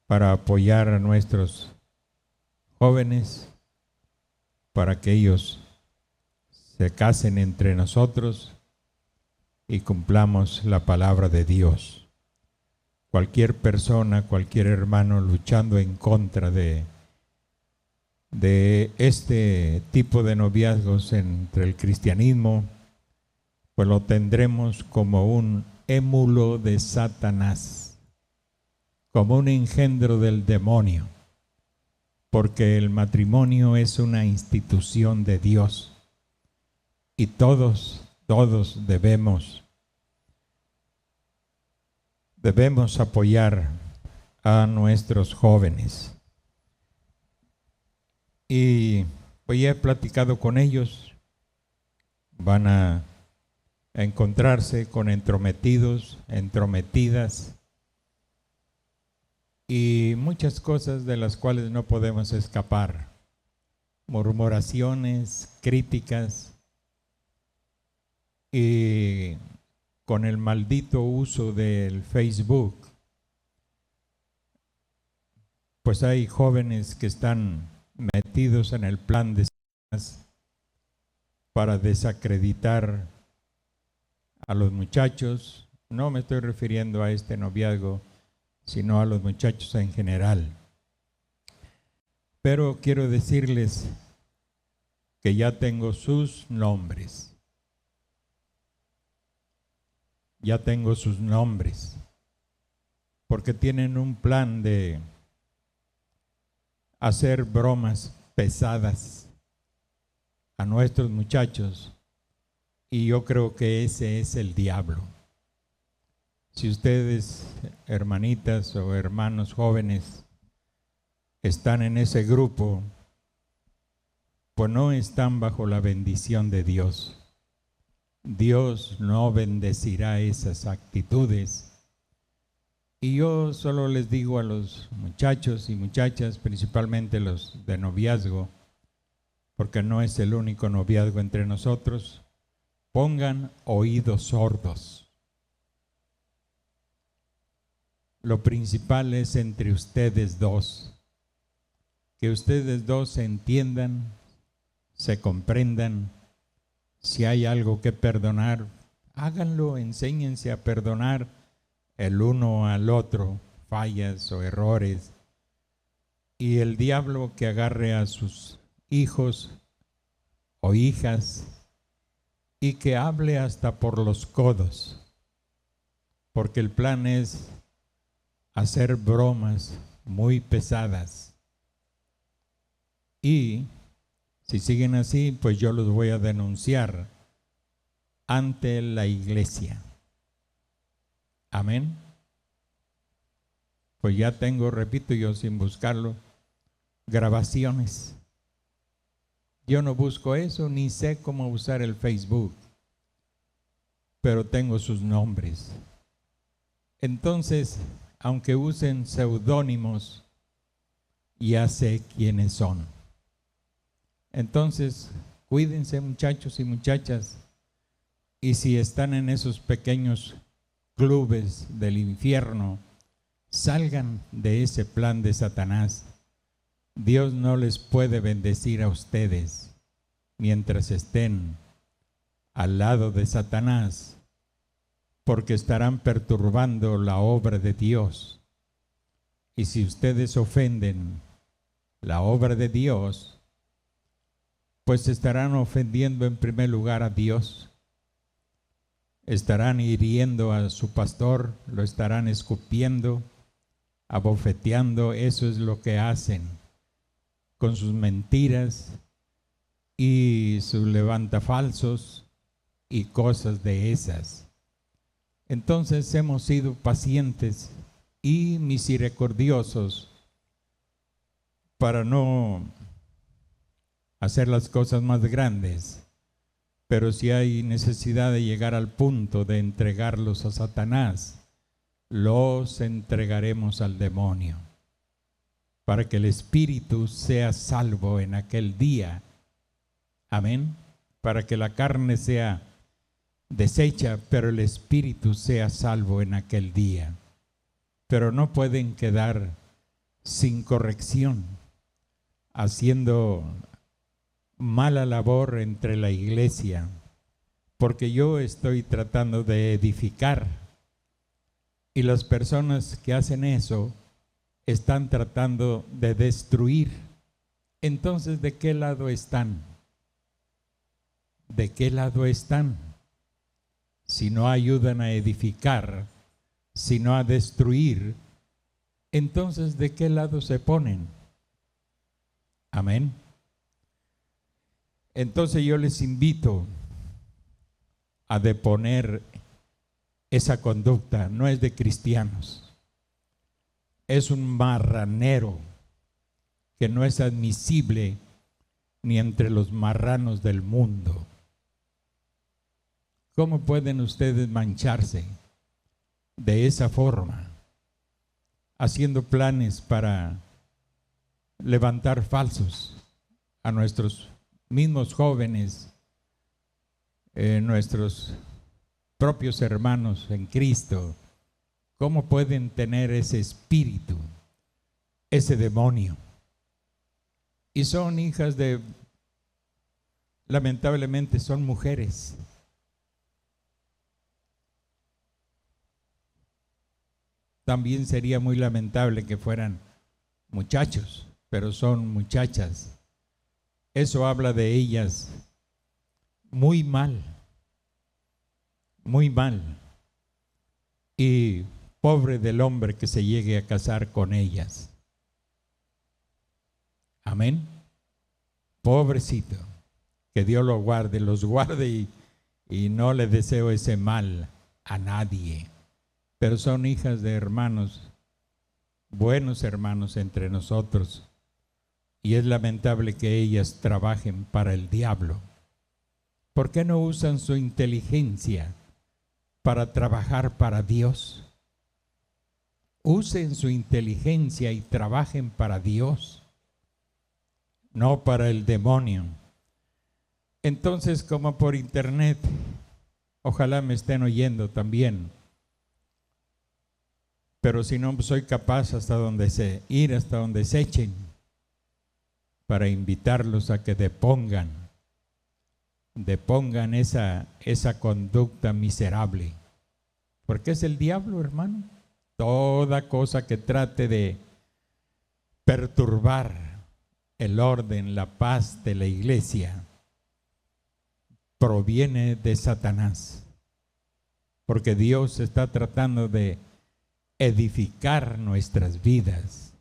para apoyar a nuestros jóvenes, para que ellos se casen entre nosotros y cumplamos la palabra de Dios. Cualquier persona, cualquier hermano luchando en contra de este tipo de noviazgos entre el cristianismo, pues lo tendremos como un émulo de Satanás, como un engendro del demonio, porque el matrimonio es una institución de Dios y todos debemos apoyar a nuestros jóvenes. Y pues ya he platicado con ellos, van a encontrarse con entrometidos, entrometidas y muchas cosas de las cuales no podemos escapar. Murmuraciones, críticas y con el maldito uso del Facebook, pues hay jóvenes que están metidos en el plan de Satanás para desacreditar a los muchachos. No me estoy refiriendo a este noviazgo, sino a los muchachos en general. Pero quiero decirles que ya tengo sus nombres. Ya tengo sus nombres, porque tienen un plan de hacer bromas pesadas a nuestros muchachos, y yo creo que ese es el diablo. Si ustedes, hermanitas o hermanos jóvenes, están en ese grupo, pues no están bajo la bendición de Dios. Dios no bendecirá esas actitudes. Y yo solo les digo a los muchachos y muchachas, principalmente los de noviazgo, porque no es el único noviazgo entre nosotros, pongan oídos sordos. Lo principal es entre ustedes dos, que ustedes dos se entiendan, se comprendan. Si hay algo que perdonar, háganlo, enséñense a perdonar el uno al otro, fallas o errores. Y el diablo que agarre a sus hijos o hijas y que hable hasta por los codos, porque el plan es hacer bromas muy pesadas. Y si siguen así, pues yo los voy a denunciar ante la iglesia. Amén. Pues ya tengo, repito yo sin buscarlo, grabaciones. Yo no busco eso, ni sé cómo usar el Facebook, pero tengo sus nombres. Entonces, aunque usen seudónimos, ya sé quiénes son. Entonces, cuídense, muchachos y muchachas, y si están en esos pequeños clubes del infierno, salgan de ese plan de Satanás. Dios no les puede bendecir a ustedes mientras estén al lado de Satanás, porque estarán perturbando la obra de Dios. Y si ustedes ofenden la obra de Dios, pues estarán ofendiendo en primer lugar a Dios. Estarán hiriendo a su pastor, lo estarán escupiendo, abofeteando. Eso es lo que hacen con sus mentiras y sus levantafalsos y cosas de esas. Entonces hemos sido pacientes y misericordiosos para no hacer las cosas más grandes, pero si hay necesidad de llegar al punto de entregarlos a Satanás, los entregaremos al demonio, para que el espíritu sea salvo en aquel día. Amén. Para que la carne sea deshecha, pero el espíritu sea salvo en aquel día. Pero no pueden quedar sin corrección, haciendo mala labor entre la iglesia, porque yo estoy tratando de edificar y las personas que hacen eso están tratando de destruir. Entonces, ¿de qué lado están? ¿De qué lado están? Si no ayudan a edificar, si no a destruir, entonces ¿de qué lado se ponen? Amén. Entonces yo les invito a deponer esa conducta. No es de cristianos, es un marranero que no es admisible ni entre los marranos del mundo. ¿Cómo pueden ustedes mancharse de esa forma, haciendo planes para levantar falsos a nuestros mismos jóvenes, nuestros propios hermanos en Cristo? ¿Cómo pueden tener ese espíritu, ese demonio? Y son hijas de, lamentablemente son mujeres. También sería muy lamentable que fueran muchachos, pero son muchachas. Eso habla de ellas muy mal, muy mal. Y pobre del hombre que se llegue a casar con ellas. Amén. Pobrecito, que Dios lo guarde, los guarde y no le deseo ese mal a nadie. Pero son hijas de hermanos, buenos hermanos entre nosotros. Y es lamentable que ellas trabajen para el diablo. ¿Por qué no usan su inteligencia para trabajar para Dios? Usen su inteligencia y trabajen para Dios, no para el demonio. Entonces, como por internet, ojalá me estén oyendo también, pero si no soy capaz hasta donde se echen, para invitarlos a que depongan esa conducta miserable. Porque es el diablo, hermano. Toda cosa que trate de perturbar el orden, la paz de la iglesia, proviene de Satanás. Porque Dios está tratando de edificar nuestras vidas.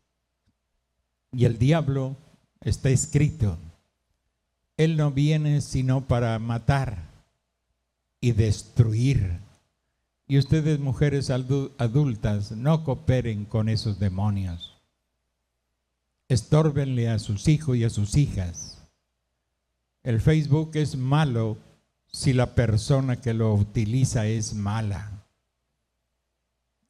Y el diablo, está escrito, él no viene sino para matar y destruir. Y ustedes, mujeres adultas, no cooperen con esos demonios. Estórbenle a sus hijos y a sus hijas. El Facebook es malo si la persona que lo utiliza es mala.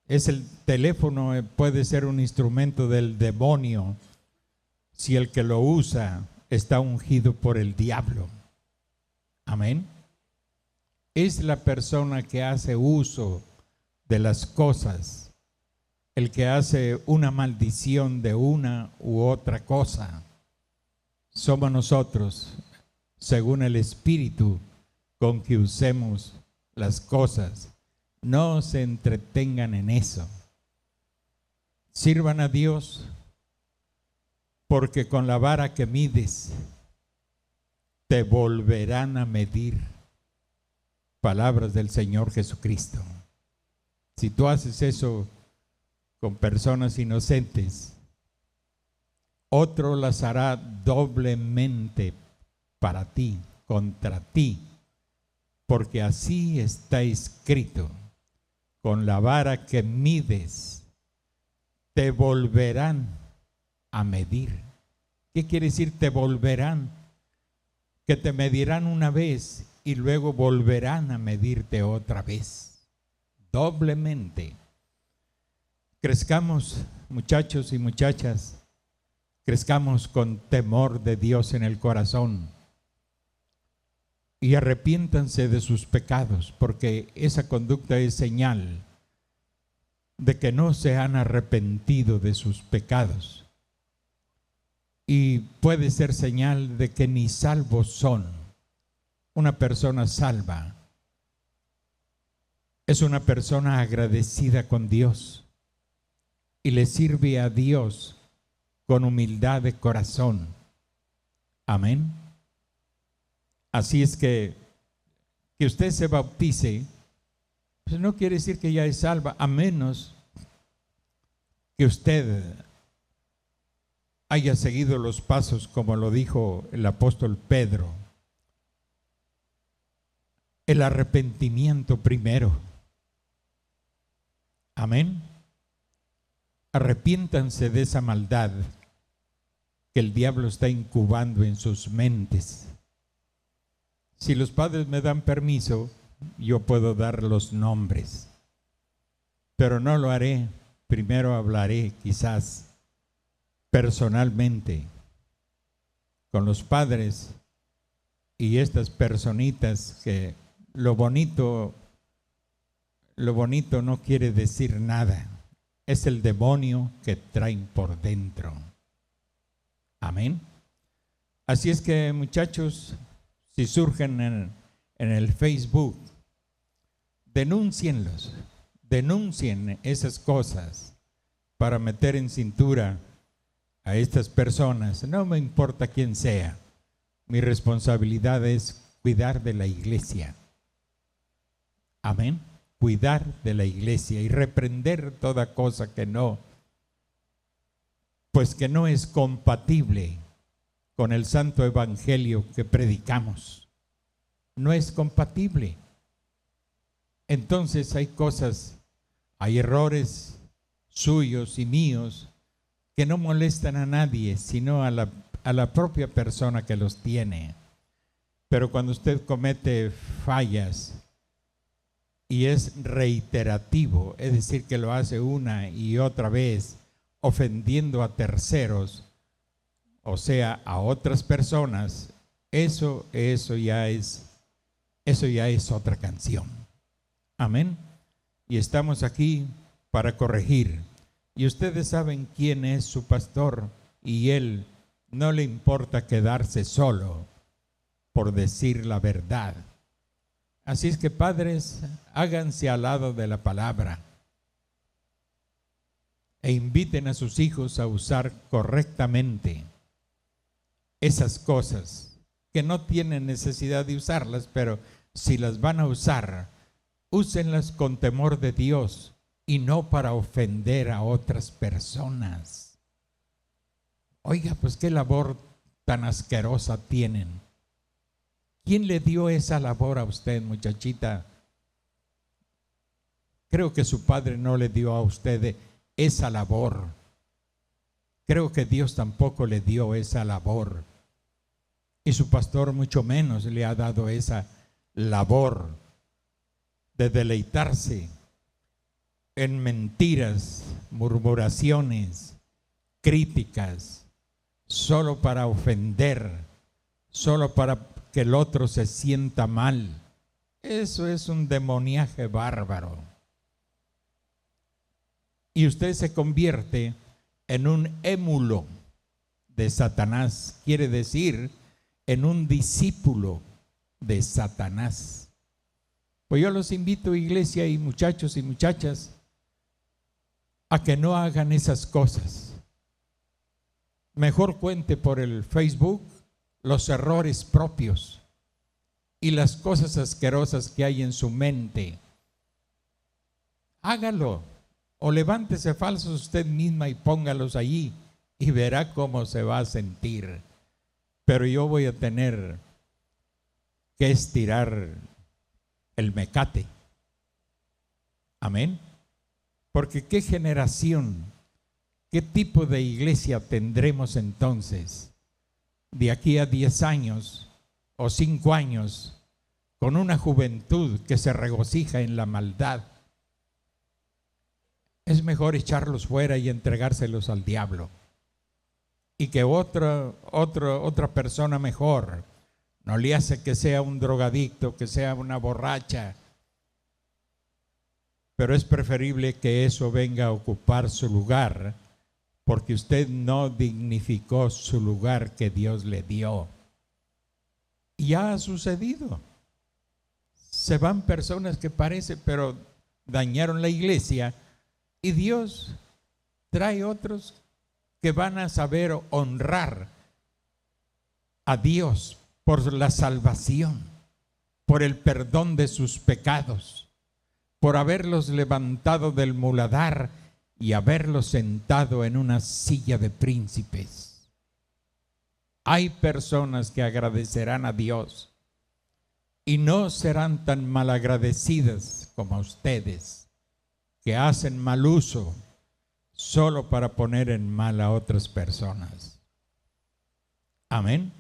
El teléfono puede ser un instrumento del demonio si el que lo usa está ungido por el diablo. Amén. Es la persona que hace uso de las cosas, el que hace una maldición de una u otra cosa. Somos nosotros, según el espíritu con que usemos las cosas. No se entretengan en eso. Sirvan a Dios, porque con la vara que mides te volverán a medir. Palabras del Señor Jesucristo. Si tú haces eso con personas inocentes, otro las hará doblemente para ti, contra ti, porque así está escrito: con la vara que mides te volverán a medir. ¿Qué quiere decir te volverán? Que te medirán una vez y luego volverán a medirte otra vez, doblemente. Crezcamos, muchachos y muchachas, crezcamos con temor de Dios en el corazón y arrepiéntanse de sus pecados, porque esa conducta es señal de que no se han arrepentido de sus pecados. y puede ser señal de que ni salvos son. Una persona salva es una persona agradecida con Dios y le sirve a Dios con humildad de corazón. Amén. Así es que usted se bautice, pues no quiere decir que ya es salva, a menos que usted haya seguido los pasos, como lo dijo el apóstol Pedro. El arrepentimiento primero. Amén. Arrepiéntanse de esa maldad que el diablo está incubando en sus mentes. Si los padres me dan permiso, yo puedo dar los nombres, pero no lo haré. Primero hablaré quizás personalmente con los padres y estas personitas que lo bonito no quiere decir nada. Es el demonio que traen por dentro. Amén. Así es que, muchachos, si surgen en el Facebook, denúncienlos, denuncien esas cosas para meter en cintura a estas personas. No me importa quién sea, mi responsabilidad es cuidar de la iglesia. Amén. Cuidar de la iglesia y reprender toda cosa que no es compatible con el santo evangelio que predicamos. No es compatible. Entonces hay errores suyos y míos que no molestan a nadie, sino a la propia persona que los tiene. Pero cuando usted comete fallas y es reiterativo, es decir, que lo hace una y otra vez, ofendiendo a terceros, o sea, a otras personas, eso ya es otra canción. Amén. Y estamos aquí para corregir. Y ustedes saben quién es su pastor, y él no le importa quedarse solo por decir la verdad. Así es que, padres, háganse al lado de la palabra e inviten a sus hijos a usar correctamente esas cosas que no tienen necesidad de usarlas, pero si las van a usar, úsenlas con temor de Dios y no para ofender a otras personas. Oiga, pues qué labor tan asquerosa tienen. ¿Quién le dio esa labor a usted, muchachita? Creo que su padre no le dio a usted esa labor. Creo que Dios tampoco le dio esa labor. Y su pastor mucho menos le ha dado esa labor de deleitarse en mentiras, murmuraciones, críticas, solo para ofender, solo para que el otro se sienta mal. Eso es un demoniaje bárbaro. Y usted se convierte en un émulo de Satanás, quiere decir, en un discípulo de Satanás. Pues yo los invito, iglesia y muchachos y muchachas, a que no hagan esas cosas. Mejor cuente por el Facebook los errores propios y las cosas asquerosas que hay en su mente. Hágalo, o levántese falsos usted misma y póngalos allí y verá cómo se va a sentir. Pero yo voy a tener que estirar el mecate. Amén. Porque qué generación, qué tipo de iglesia tendremos entonces de aquí a 10 años o 5 años con una juventud que se regocija en la maldad. Es mejor echarlos fuera y entregárselos al diablo. Y que otra persona mejor, no le hace que sea un drogadicto, que sea una borracha, pero es preferible que eso venga a ocupar su lugar porque usted no dignificó su lugar que Dios le dio. Y ya ha sucedido. Se van personas que parece, pero dañaron la iglesia, y Dios trae otros que van a saber honrar a Dios por la salvación, por el perdón de sus pecados, por haberlos levantado del muladar y haberlos sentado en una silla de príncipes. Hay personas que agradecerán a Dios y no serán tan malagradecidas como ustedes, que hacen mal uso solo para poner en mal a otras personas. Amén.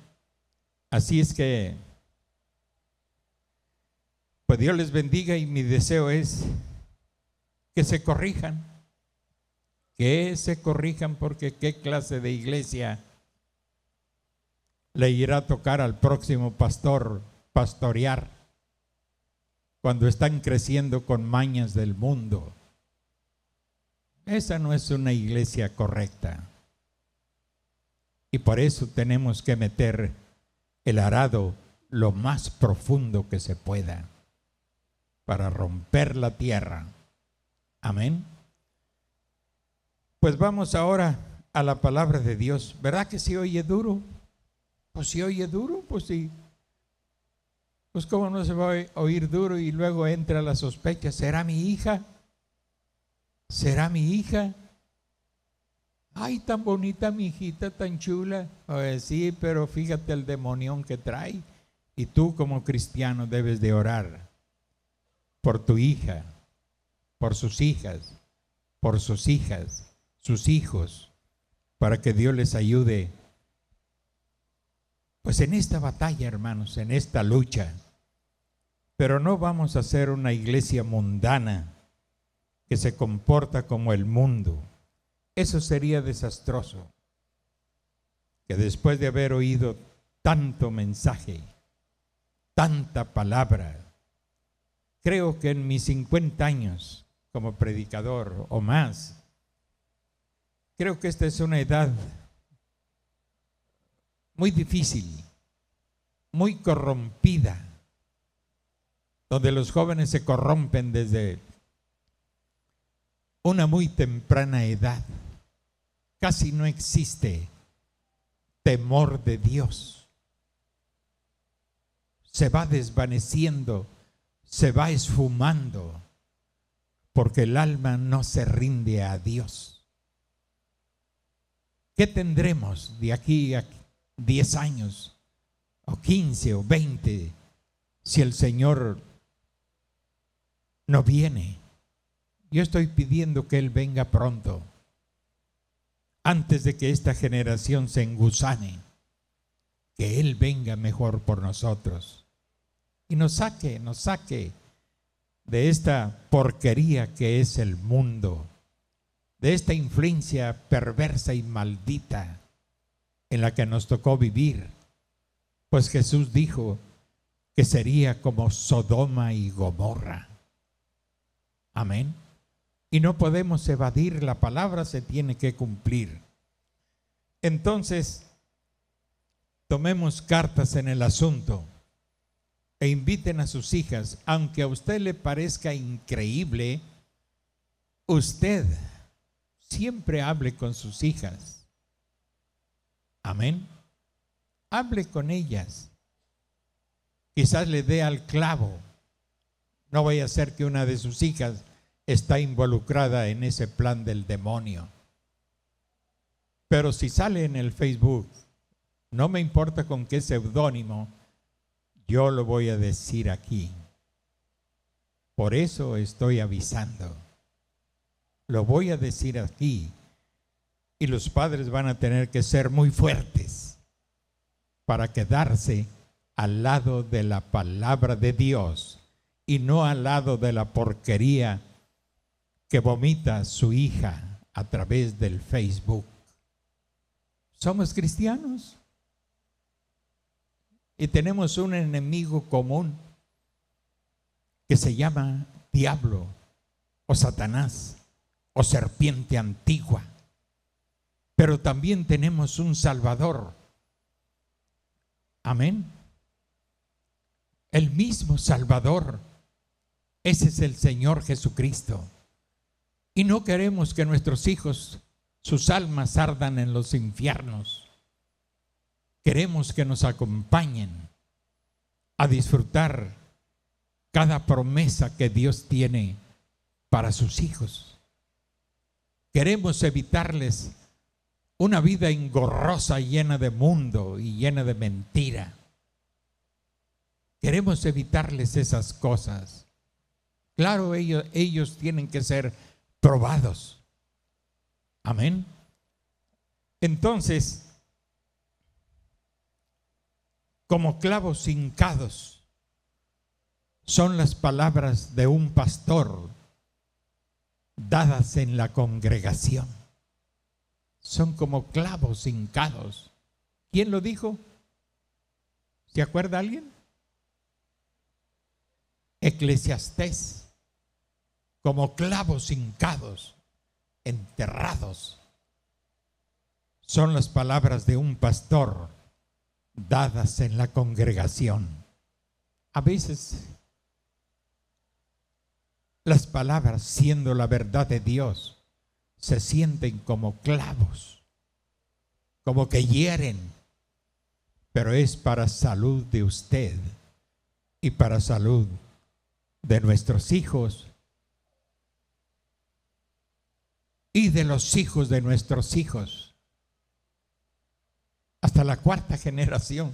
Así es que, pues Dios les bendiga, y mi deseo es que se corrijan. Que se corrijan, porque qué clase de iglesia le irá a tocar al próximo pastor pastorear cuando están creciendo con mañas del mundo. Esa no es una iglesia correcta. Y por eso tenemos que meter el arado lo más profundo que se pueda para romper la tierra. Amén. Pues vamos ahora a la palabra de Dios. ¿Verdad que sí oye duro? Pues si oye duro, pues sí. Pues cómo no se va a oír duro, y luego entra la sospecha: ¿será mi hija? ¿Será mi hija? Ay, tan bonita mi hijita, tan chula. Pues sí, pero fíjate el demonión que trae. Y tú como cristiano debes de orar por tu hija, por sus hijas, por sus hijas, sus hijos, para que Dios les ayude. Pues en esta batalla, hermanos, en esta lucha. Pero no vamos a ser una iglesia mundana que se comporta como el mundo. Eso sería desastroso. Que después de haber oído tanto mensaje, tanta palabra, creo que en mis 50 años como predicador o más, creo que esta es una edad muy difícil, muy corrompida, donde los jóvenes se corrompen desde una muy temprana edad. Casi no existe temor de Dios. Se va desvaneciendo, se va esfumando, porque el alma no se rinde a Dios. ¿Qué tendremos de aquí a 10 años, o 15 o 20, si el Señor no viene? Yo estoy pidiendo que Él venga pronto, antes de que esta generación se engusane, que Él venga mejor por nosotros y nos saque de esta porquería que es el mundo, de esta influencia perversa y maldita en la que nos tocó vivir. Pues Jesús dijo que sería como Sodoma y Gomorra. Amén. Y no podemos evadir, la palabra se tiene que cumplir. Entonces, tomemos cartas en el asunto e inviten a sus hijas. Aunque a usted le parezca increíble, usted siempre hable con sus hijas. Amén. Hable con ellas. Quizás le dé al clavo. No vaya a ser que una de sus hijas está involucrada en ese plan del demonio. Pero si sale en el Facebook, no me importa con qué seudónimo, yo lo voy a decir aquí. Por eso estoy avisando. Lo voy a decir aquí. Y los padres van a tener que ser muy fuertes para quedarse al lado de la palabra de Dios y no al lado de la porquería que vomita su hija a través del Facebook. Somos cristianos y tenemos un enemigo común que se llama diablo o Satanás o serpiente antigua. pero también tenemos un Salvador. Amén. El mismo Salvador. Ese es el Señor Jesucristo. Y no queremos que nuestros hijos, sus almas ardan en los infiernos. Queremos que nos acompañen a disfrutar cada promesa que Dios tiene para sus hijos. Queremos evitarles una vida engorrosa, llena de mundo y llena de mentira. Queremos evitarles esas cosas. Claro, ellos tienen que ser probados. Amén. Entonces, como clavos hincados, son las palabras de un pastor dadas en la congregación. Son como clavos hincados. ¿Quién lo dijo? ¿Se acuerda alguien? Eclesiastés. Como clavos hincados, enterrados. Son las palabras de un pastor dadas en la congregación. A veces las palabras, siendo la verdad de Dios, se sienten como clavos, como que hieren, pero es para salud de usted y para salud de nuestros hijos y de los hijos de nuestros hijos, hasta la cuarta generación.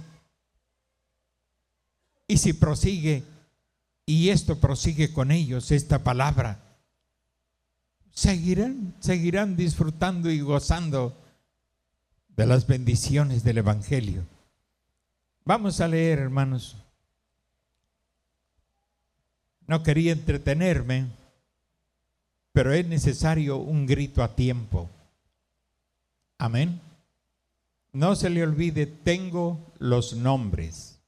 Y si prosigue, y esto prosigue con ellos, esta palabra, seguirán disfrutando y gozando de las bendiciones del Evangelio. Vamos a leer, hermanos. No quería entretenerme, pero es necesario un grito a tiempo. Amén. No se le olvide, tengo los nombres.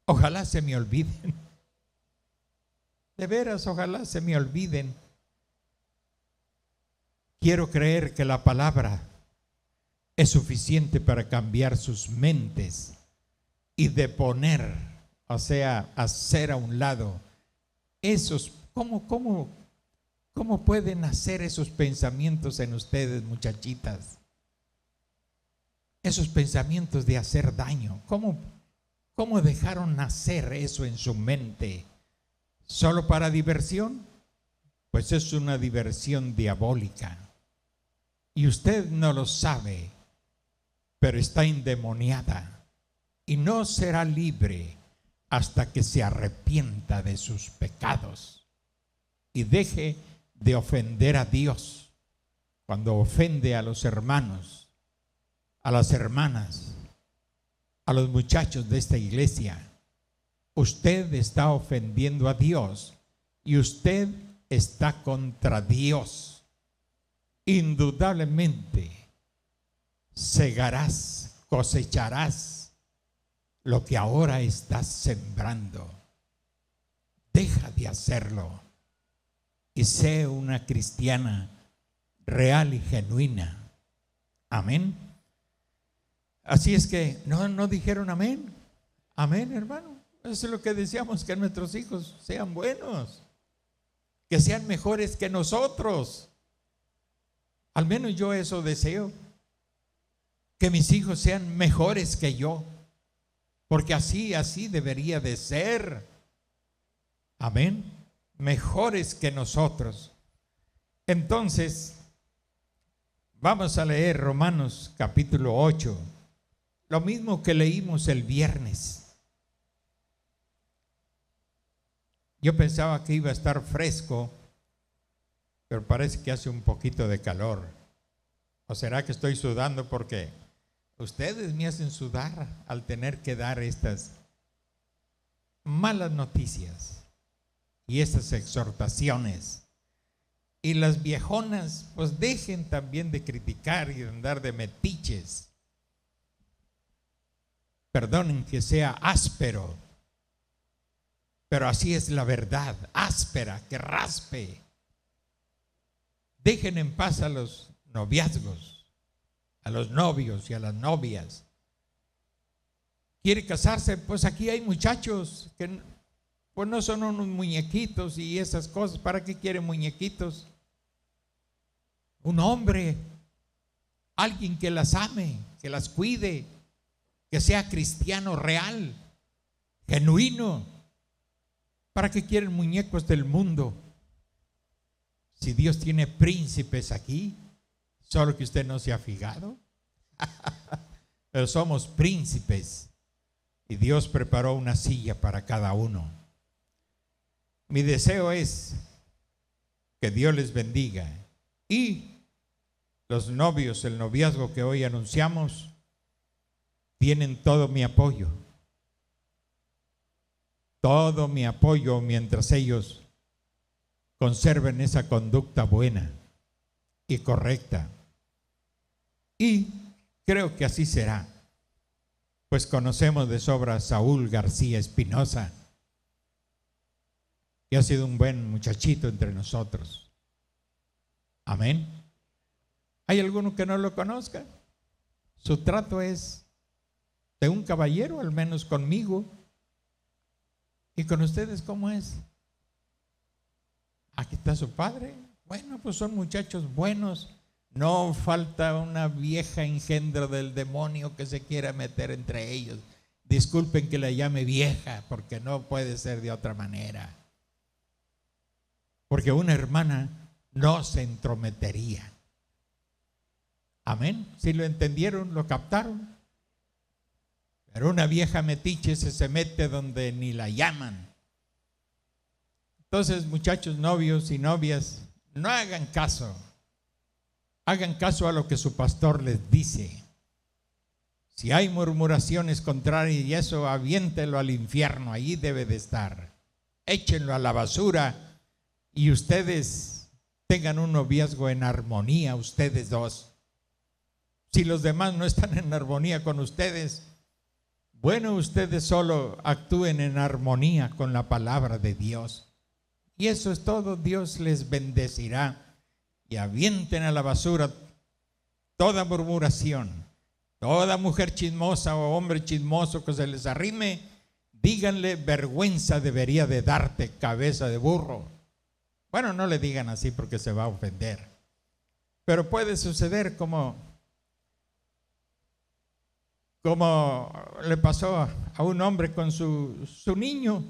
Ojalá se me olviden. De veras, ojalá se me olviden. Quiero creer que la palabra es suficiente para cambiar sus mentes y deponer, o sea, hacer a un lado esos. ¿Cómo pueden hacer esos pensamientos en ustedes, muchachitas? Esos pensamientos de hacer daño. ¿Cómo dejaron nacer eso en su mente? ¿Solo para diversión? Pues es una diversión diabólica. Y usted no lo sabe, pero está endemoniada y no será libre hasta que se arrepienta de sus pecados y deje de ofender a Dios. Cuando ofende a los hermanos, a las hermanas, a los muchachos de esta iglesia, usted está ofendiendo a Dios y usted está contra Dios. Indudablemente segarás, cosecharás lo que ahora estás sembrando. Deja de hacerlo y sé una cristiana real y genuina. Amén. Así es que no dijeron amén. Amén, hermano. Eso es lo que deseamos, que nuestros hijos sean buenos, que sean mejores que nosotros. Al menos yo eso deseo, que mis hijos sean mejores que yo, porque así debería de ser. Amén. Mejores que nosotros. Entonces, vamos a leer Romanos capítulo 8, lo mismo que leímos el viernes. Yo pensaba que iba a estar fresco, pero parece que hace un poquito de calor. ¿O será que estoy sudando porque ustedes me hacen sudar al tener que dar estas malas noticias y estas exhortaciones? Y las viejonas, pues dejen también de criticar y de andar de metiches. Perdonen que sea áspero, pero así es la verdad, áspera, que raspe. Dejen en paz a los noviazgos, a los novios y a las novias. ¿Quiere casarse? Pues aquí hay muchachos que pues no son unos muñequitos y esas cosas. ¿Para qué quieren muñequitos? Un hombre, alguien que las ame, que las cuide, que sea cristiano real, genuino. ¿Para qué quieren muñecos del mundo? Si Dios tiene príncipes aquí, solo que usted no se ha fijado. Pero somos príncipes y Dios preparó una silla para cada uno. Mi deseo es que Dios les bendiga y los novios, el noviazgo que hoy anunciamos, tienen todo mi apoyo. Todo mi apoyo mientras ellos conserven esa conducta buena y correcta. Y creo que así será, pues conocemos de sobra a Saúl García Espinosa, y ha sido un buen muchachito entre nosotros. Amén. ¿Hay alguno que no lo conozca? Su trato es de un caballero, al menos conmigo. ¿Y con ustedes cómo es? Aquí está su padre. Bueno, pues son muchachos buenos. No falta una vieja engendro del demonio que se quiera meter entre ellos. Disculpen que la llame vieja, porque no puede ser de otra manera. Porque una hermana no se entrometería. Amén. Si lo entendieron, lo captaron. Pero una vieja metiche se mete donde ni la llaman. Entonces, muchachos, novios y novias, no hagan caso. Hagan caso a lo que su pastor les dice. Si hay murmuraciones contrarias y eso, aviéntelo al infierno, ahí debe de estar. Échenlo a la basura y ustedes tengan un noviazgo en armonía, ustedes dos. Si los demás no están en armonía con ustedes, bueno, ustedes solo actúen en armonía con la palabra de Dios. Y eso es todo. Dios les bendecirá. Y avienten a la basura toda murmuración. Toda mujer chismosa o hombre chismoso que se les arrime, díganle: vergüenza debería de darte, cabeza de burro. Bueno, no le digan así porque se va a ofender. Pero puede suceder como le pasó a un hombre con su niño.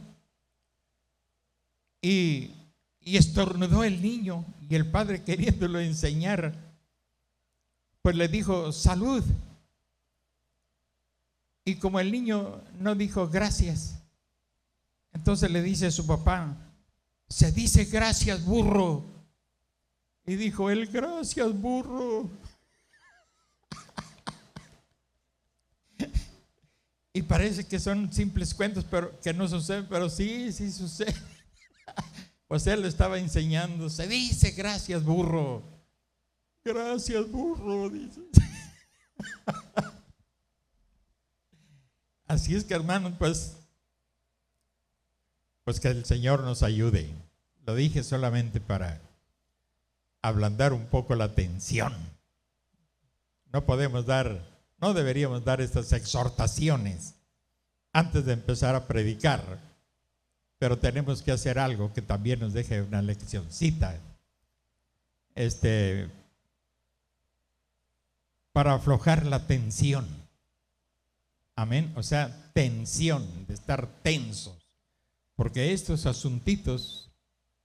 Y estornudó el niño, y el padre, queriéndolo enseñar, pues le dijo: salud. Y como el niño no dijo gracias, entonces le dice a su papá: se dice gracias, burro. Y dijo él: gracias, burro. Y parece que son simples cuentos, pero que no suceden, pero sí sucede. Pues él le estaba enseñando: se dice gracias, burro. Gracias, burro, dice. Así es que, hermanos, pues que el Señor nos ayude. Lo dije solamente para ablandar un poco la tensión. No deberíamos dar estas exhortaciones antes de empezar a predicar, pero tenemos que hacer algo que también nos deje una leccioncita, para aflojar la tensión. Amén. O sea, tensión, de estar tensos, porque estos asuntitos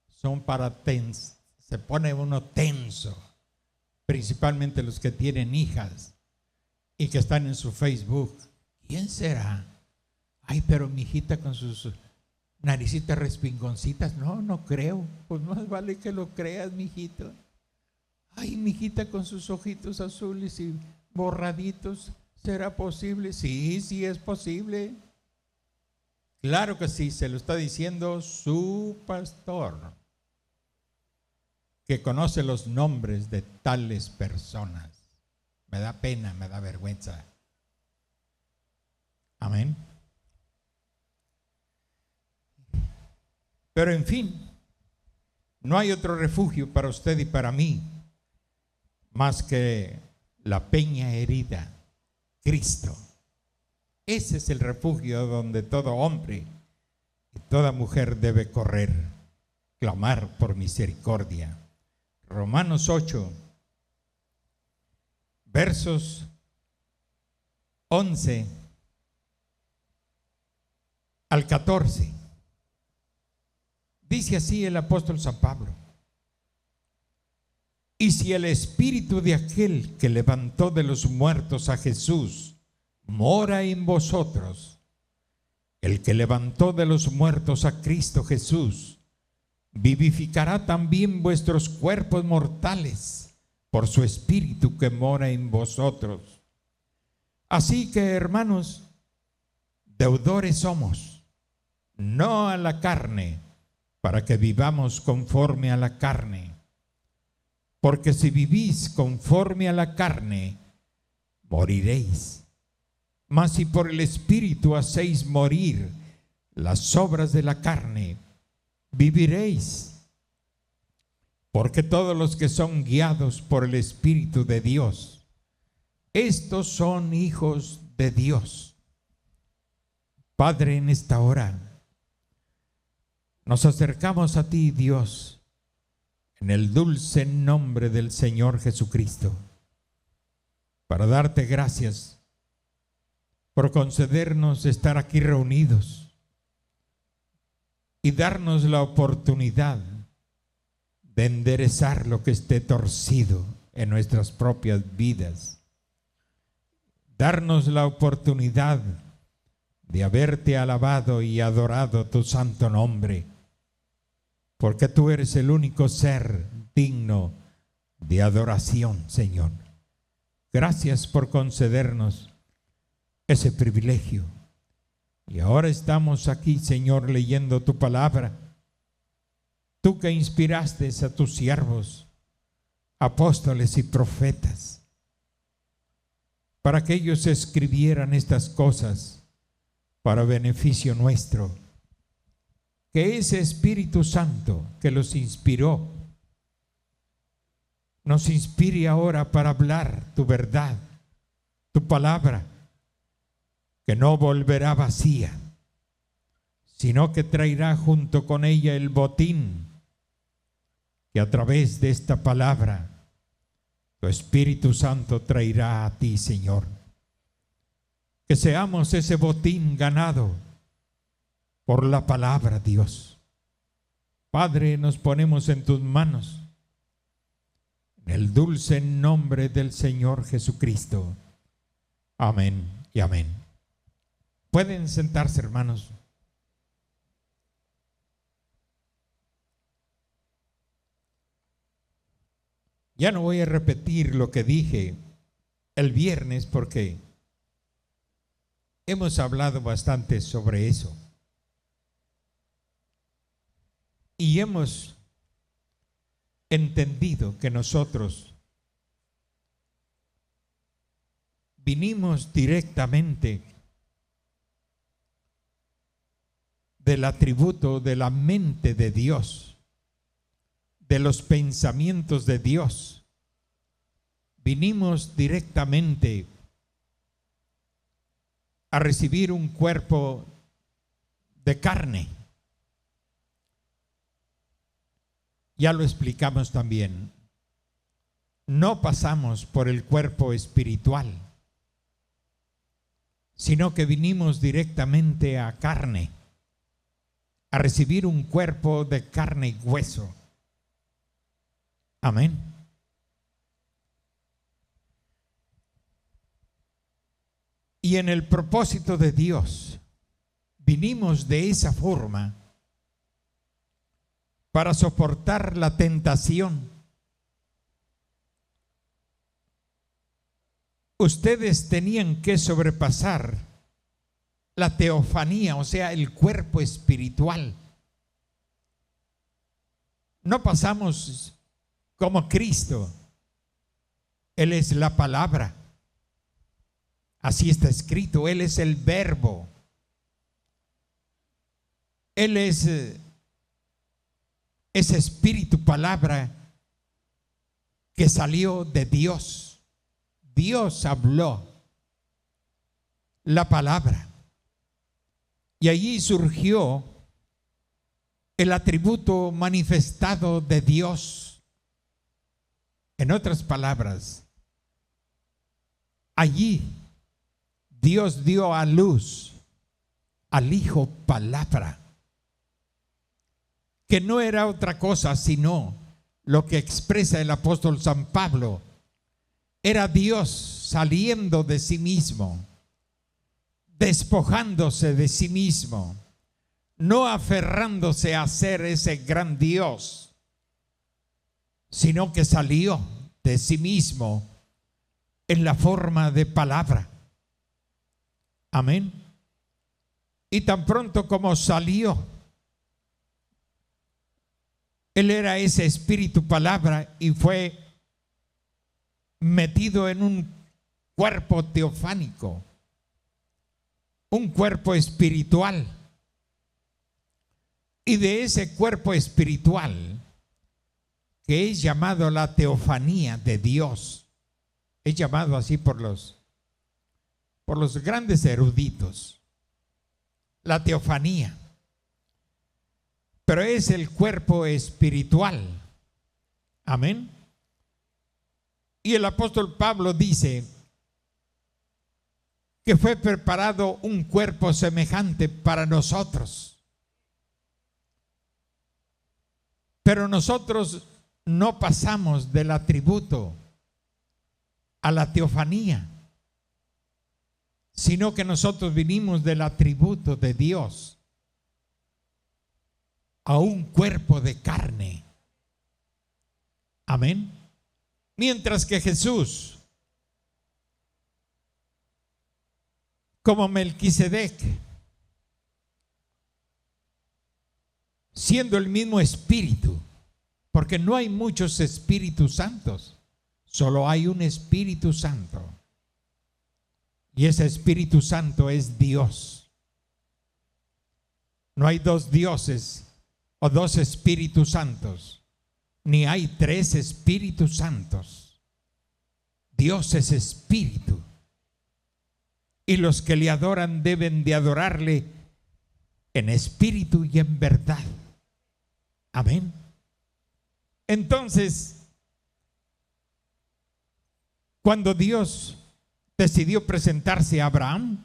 son se pone uno tenso, principalmente los que tienen hijas y que están en su Facebook. ¿Quién será? Ay, pero mi hijita con sus naricitas respingoncitas. No creo. Pues más vale que lo creas, mijito. Ay, mi hijita con sus ojitos azules y borraditos. ¿Será posible? Sí es posible. Claro que sí, se lo está diciendo su pastor, que conoce los nombres de tales personas. Me da pena, me da vergüenza. Amén. Pero en fin, No hay otro refugio para usted y para mí más que la peña herida, Cristo. Ese es el refugio donde todo hombre y toda mujer debe correr, clamar por misericordia. Romanos 8, versos 11 al 14. Dice así el apóstol San Pablo: y si el espíritu de aquel que levantó de los muertos a Jesús mora en vosotros, el que levantó de los muertos a Cristo Jesús vivificará también vuestros cuerpos mortales por su espíritu que mora en vosotros. Así que, hermanos, deudores somos, no a la carne, para que vivamos conforme a la carne. Porque si vivís conforme a la carne, moriréis. Mas si por el Espíritu hacéis morir las obras de la carne, viviréis. Porque todos los que son guiados por el Espíritu de Dios, estos son hijos de Dios. Padre, en esta hora nos acercamos a ti, Dios, en el dulce nombre del Señor Jesucristo, para darte gracias por concedernos estar aquí reunidos y darnos la oportunidad de enderezar lo que esté torcido en nuestras propias vidas. Darnos la oportunidad de haberte alabado y adorado tu santo nombre, porque tú eres el único ser digno de adoración, Señor. Gracias por concedernos ese privilegio. Y ahora estamos aquí, Señor, leyendo tu palabra. Tú que inspiraste a tus siervos, apóstoles y profetas, para que ellos escribieran estas cosas para beneficio nuestro. Que ese Espíritu Santo que los inspiró nos inspire ahora para hablar tu verdad, tu palabra, que no volverá vacía, sino que traerá junto con ella el botín que a través de esta palabra tu Espíritu Santo traerá a ti, Señor. Que seamos ese botín ganado por la palabra, Dios. Padre, nos ponemos en tus manos, en el dulce nombre del Señor Jesucristo. Amén y amén. Pueden sentarse, hermanos. Ya no voy a repetir lo que dije el viernes porque hemos hablado bastante sobre eso. Y hemos entendido que nosotros vinimos directamente del atributo de la mente de Dios, de los pensamientos de Dios. Vinimos directamente a recibir un cuerpo de carne. Ya lo explicamos también. No pasamos por el cuerpo espiritual, sino que vinimos directamente a carne, a recibir un cuerpo de carne y hueso. Amén. Y en el propósito de Dios, vinimos de esa forma para soportar la tentación. Ustedes tenían que sobrepasar la teofanía, o sea, el cuerpo espiritual. No pasamos como Cristo. Él es la palabra. Así está escrito. Él es el verbo. Él es ese espíritu palabra que salió de Dios. Dios habló la palabra y allí surgió el atributo manifestado de Dios. En otras palabras, allí Dios dio a luz al Hijo Palabra, que no era otra cosa sino lo que expresa el apóstol San Pablo. Era Dios saliendo de sí mismo, despojándose de sí mismo, no aferrándose a ser ese gran Dios, sino que salió de sí mismo en la forma de palabra. Amén. Y tan pronto como salió, Él era ese espíritu palabra y fue metido en un cuerpo teofánico, un cuerpo espiritual. Y de ese cuerpo espiritual, que es llamado la teofanía de Dios, es llamado así por los grandes eruditos, la teofanía, pero es el cuerpo espiritual. Amén. Y el apóstol Pablo dice que fue preparado un cuerpo semejante para nosotros. Pero nosotros no pasamos del atributo a la teofanía, sino que nosotros vinimos del atributo de Dios a un cuerpo de carne. Amén. Mientras que Jesús, como Melquisedec, siendo el mismo espíritu, porque no hay muchos espíritus santos, solo hay un Espíritu Santo, y ese Espíritu Santo es Dios. No hay dos dioses o dos Espíritus Santos, ni hay tres Espíritus Santos. Dios es espíritu, y los que le adoran deben de adorarle en espíritu y en verdad. Amén. Entonces, cuando Dios decidió presentarse a Abraham,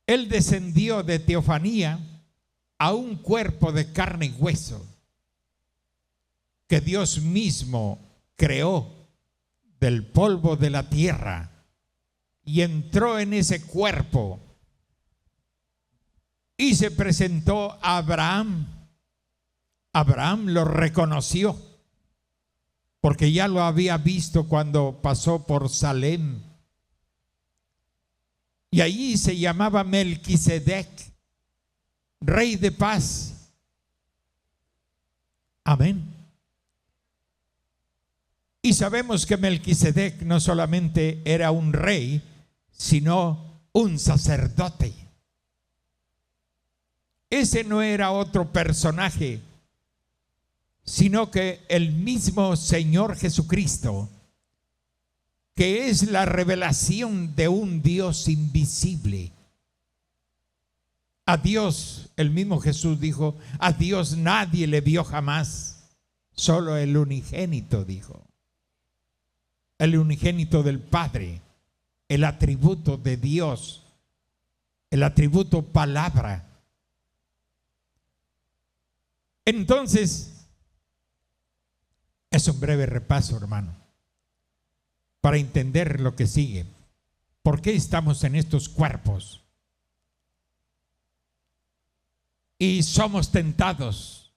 Él descendió de teofanía a un cuerpo de carne y hueso que Dios mismo creó del polvo de la tierra y entró en ese cuerpo y se presentó a Abraham. Abraham lo reconoció porque ya lo había visto cuando pasó por Salem, y allí se llamaba Melquisedec, rey de paz. Amén. Y sabemos que Melquisedec no solamente era un rey, sino un sacerdote. Ese no era otro personaje, sino que el mismo Señor Jesucristo, que es la revelación de un Dios invisible. A Dios, el mismo Jesús dijo, a Dios nadie le vio jamás, solo el unigénito, dijo. El unigénito del Padre, el atributo de Dios, el atributo palabra. Entonces, es un breve repaso, hermano, para entender lo que sigue. ¿Por qué estamos en estos cuerpos? Y somos tentados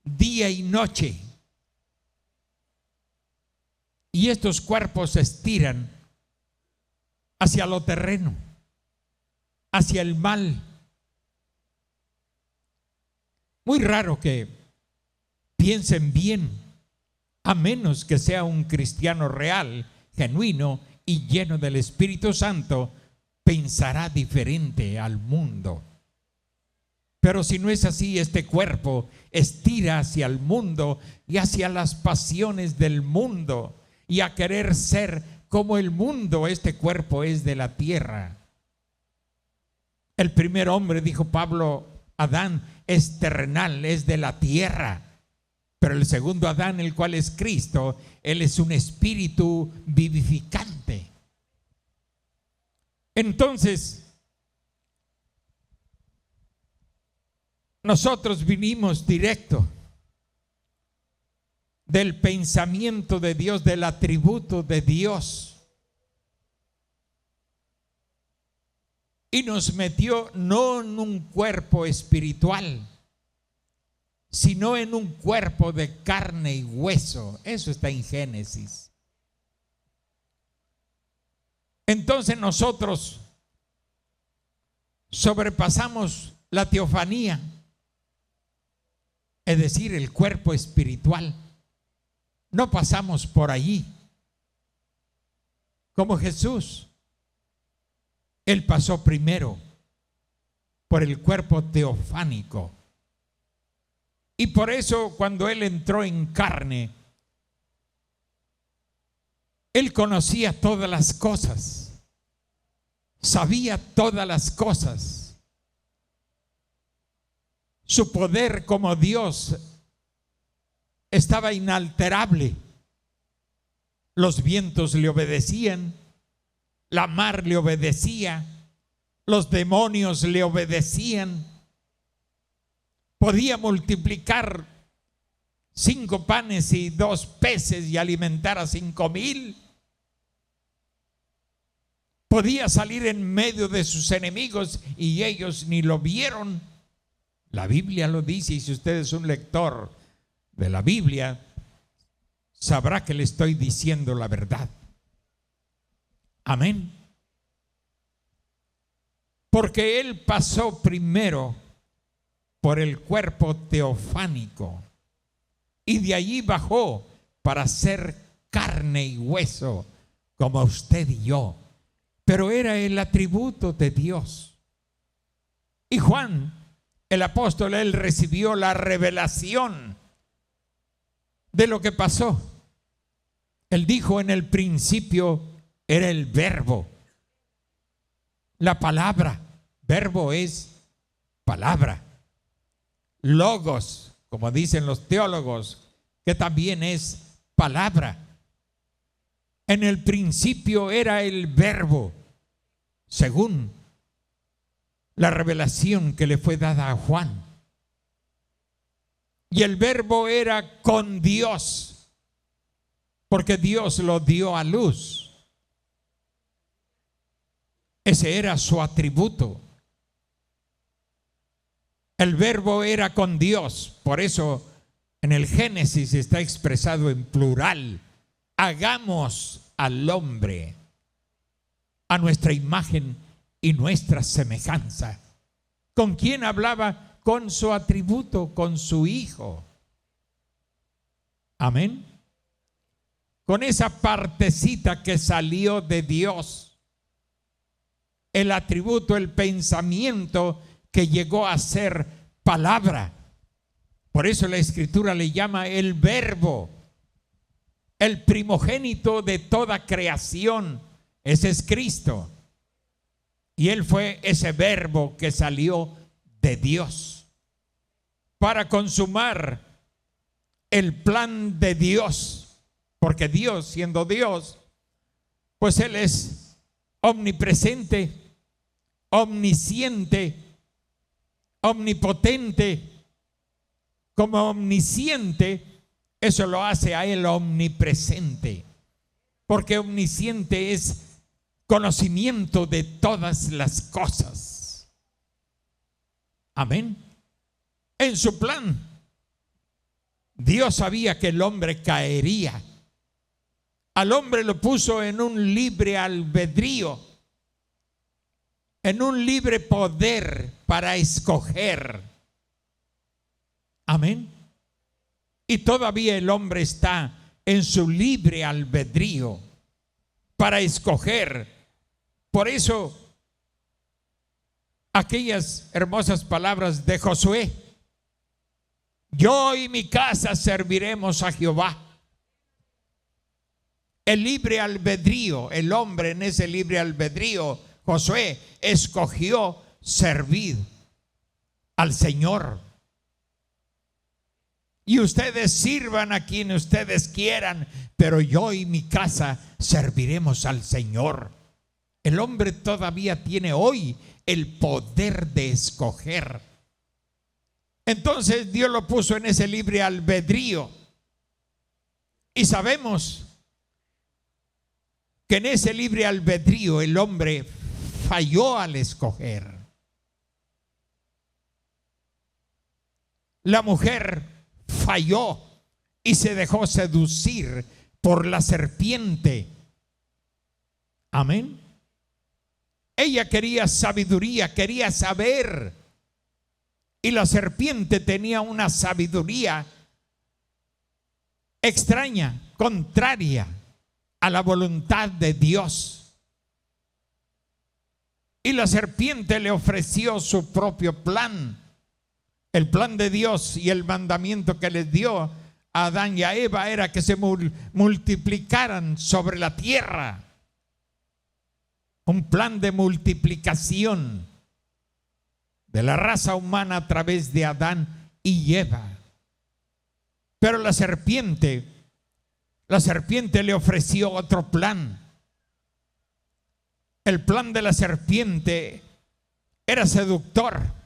día y noche. Y estos cuerpos se estiran hacia lo terreno, hacia el mal. Muy raro que piensen bien, a menos que sea un cristiano real, genuino y lleno del Espíritu Santo, pensará diferente al mundo. Pero si no es así, este cuerpo estira hacia el mundo y hacia las pasiones del mundo y a querer ser como el mundo. Este cuerpo es de la tierra. El primer hombre, dijo Pablo, Adán, es terrenal, es de la tierra. Pero el segundo Adán, el cual es Cristo, él es un espíritu vivificante. Entonces, nosotros vinimos directo del pensamiento de Dios, del atributo de Dios, y nos metió no en un cuerpo espiritual, sino en un cuerpo de carne y hueso. Eso está en Génesis. Entonces nosotros sobrepasamos la teofanía, es decir, el cuerpo espiritual. No pasamos por allí como Jesús. Él pasó primero por el cuerpo teofánico. Y por eso cuando Él entró en carne, Él conocía todas las cosas, sabía todas las cosas. Su poder como Dios estaba inalterable. Los vientos le obedecían, la mar le obedecía, los demonios le obedecían. Podía multiplicar 5 panes y 2 peces y alimentar a 5,000. Podía salir en medio de sus enemigos y ellos ni lo vieron. La Biblia lo dice, y si usted es un lector de la Biblia, sabrá que le estoy diciendo la verdad. Amén. Porque Él pasó primero por el cuerpo teofánico y de allí bajó para ser carne y hueso como usted y yo. Pero era el atributo de Dios. Y Juan, el apóstol, él recibió la revelación de lo que pasó. Él dijo: en el principio era el verbo, la palabra. Verbo es palabra. Logos, como dicen los teólogos, que también es palabra. En el principio era el verbo, según la revelación que le fue dada a Juan. Y el verbo era con Dios, porque Dios lo dio a luz. Ese era su atributo. El verbo era con Dios. Por eso en el Génesis está expresado en plural: hagamos al hombre a nuestra imagen y nuestra semejanza. ¿Con quién hablaba? Con su atributo, con su Hijo. Amén. Con esa partecita que salió de Dios, el atributo, el pensamiento que llegó a ser palabra. Por eso la Escritura le llama el verbo, el primogénito de toda creación. Ese es Cristo. Y Él fue ese verbo que salió de Dios para consumar el plan de Dios. Porque Dios, siendo Dios, pues Él es omnipresente, omnisciente, omnipotente. Como omnisciente, eso lo hace a Él omnipresente, porque omnisciente es conocimiento de todas las cosas. Amén. En su plan, Dios sabía que el hombre caería. Al hombre lo puso en un libre albedrío, en un libre poder para escoger. Amén. Y todavía el hombre está en su libre albedrío para escoger. Por eso aquellas hermosas palabras de Josué: yo y mi casa serviremos a Jehová. El libre albedrío, el hombre en ese libre albedrío, Josué escogió servir al Señor. Y ustedes sirvan a quien ustedes quieran, pero yo y mi casa serviremos al Señor. El hombre todavía tiene hoy el poder de escoger. Entonces Dios lo puso en ese libre albedrío. Y sabemos que en ese libre albedrío el hombre falló al escoger. La mujer falló y se dejó seducir por la serpiente. Amén. Ella quería sabiduría, quería saber. Y la serpiente tenía una sabiduría extraña, contraria a la voluntad de Dios. Y la serpiente le ofreció su propio plan. El plan de Dios y el mandamiento que les dio a Adán y a Eva era que se multiplicaran sobre la tierra. Un plan de multiplicación de la raza humana a través de Adán y Eva. Pero la serpiente le ofreció otro plan. El plan de la serpiente era seductor.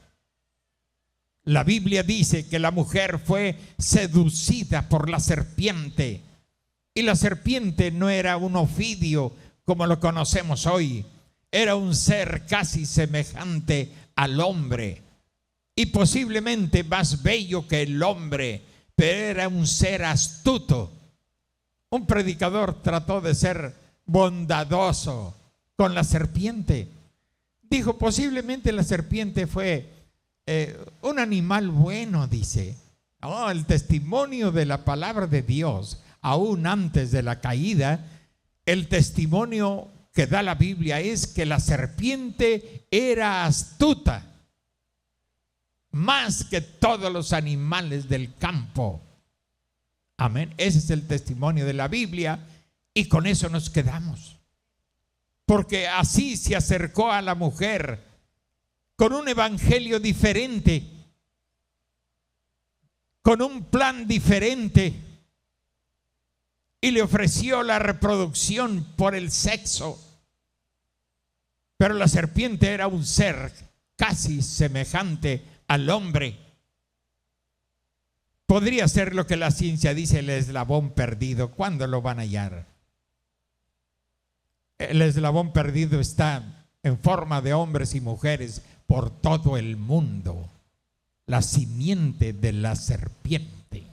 La Biblia dice que la mujer fue seducida por la serpiente. Y la serpiente no era un ofidio como lo conocemos hoy. Era un ser casi semejante al hombre. Y posiblemente más bello que el hombre. Pero era un ser astuto. Un predicador trató de ser bondadoso con la serpiente. Dijo, posiblemente la serpiente fue un animal bueno, dice. Oh, el testimonio de la palabra de Dios, aún antes de la caída, el testimonio que da la Biblia es que la serpiente era astuta, más que todos los animales del campo. Amén. Ese es el testimonio de la Biblia y con eso nos quedamos. Porque así se acercó a la mujer con un evangelio diferente, con un plan diferente, y le ofreció la reproducción por el sexo. Pero la serpiente era un ser casi semejante al hombre. Podría ser lo que la ciencia dice el eslabón perdido. ¿Cuándo lo van a hallar? El eslabón perdido está en forma de hombres y mujeres por todo el mundo. La simiente de la serpiente.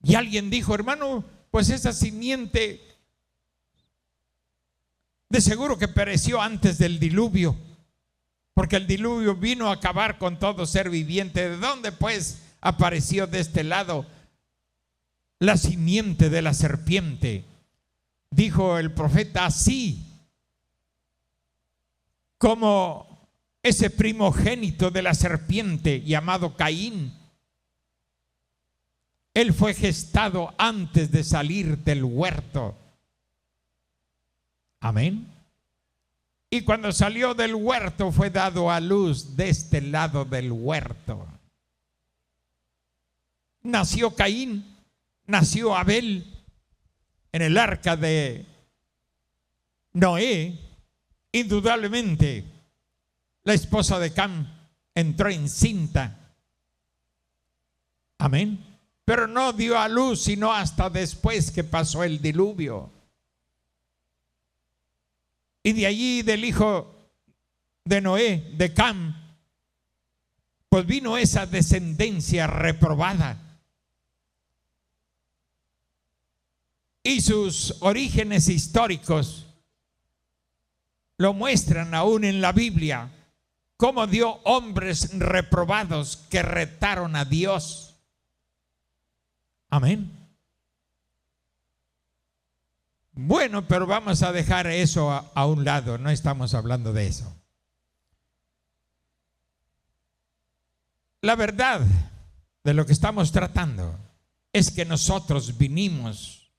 Y alguien dijo, hermano, pues esa simiente de seguro que pereció antes del diluvio, porque el diluvio vino a acabar con todo ser viviente. ¿De dónde pues apareció de este lado la simiente de la serpiente? Dijo el profeta, así como ese primogénito de la serpiente llamado Caín, él fue gestado antes de salir del huerto. Amén. Y cuando salió del huerto fue dado a luz de este lado del huerto. Nació Caín, nació Abel en el arca de Noé. Indudablemente la esposa de Cam entró encinta. Amén. Pero no dio a luz sino hasta después que pasó el diluvio. Y de allí, del hijo de Noé, de Cam, pues vino esa descendencia reprobada. Y sus orígenes históricos lo muestran aún en la Biblia, cómo dio hombres reprobados que retaron a Dios. Amén. Bueno, pero vamos a dejar eso a un lado, no estamos hablando de eso. la verdad de lo que estamos tratando es que nosotros vinimos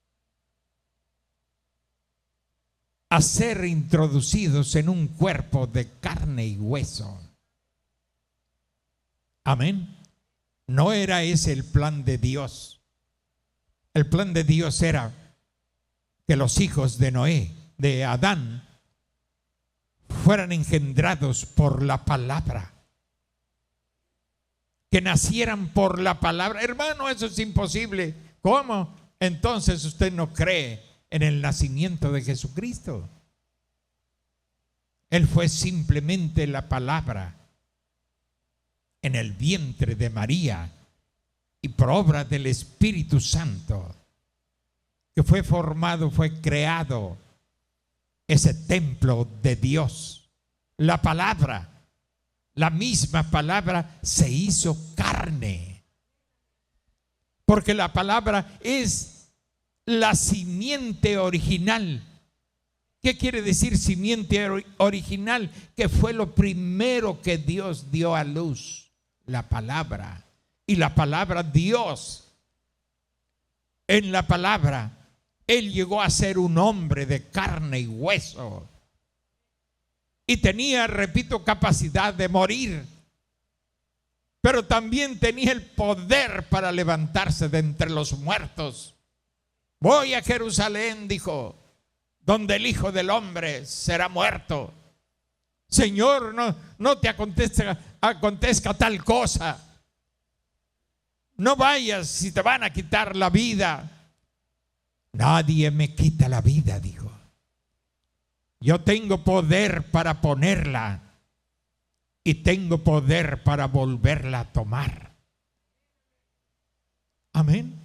a ser introducidos en un cuerpo de carne y hueso. Amén. No era ese el plan de Dios. El plan de Dios era que los hijos de Noé, de Adán, fueran engendrados por la palabra, que nacieran por la palabra. Hermano, eso es imposible. ¿Cómo? Entonces usted no cree en el nacimiento de Jesucristo. Él fue simplemente la palabra en el vientre de María y por obra del Espíritu Santo, que fue formado, fue creado ese templo de Dios. La palabra, la misma palabra se hizo carne, porque la palabra es la simiente original. ¿Qué quiere decir simiente original? Que fue lo primero que Dios dio a luz, la palabra. Y la palabra Dios, en la palabra, Él llegó a ser un hombre de carne y hueso. Y tenía, repito, capacidad de morir. Pero también tenía el poder para levantarse de entre los muertos. Voy a Jerusalén, dijo, donde el Hijo del Hombre será muerto. Señor, no te acontezca tal cosa. No vayas si te van a quitar la vida. Nadie me quita la vida, dijo. Yo tengo poder para ponerla y tengo poder para volverla a tomar. Amén.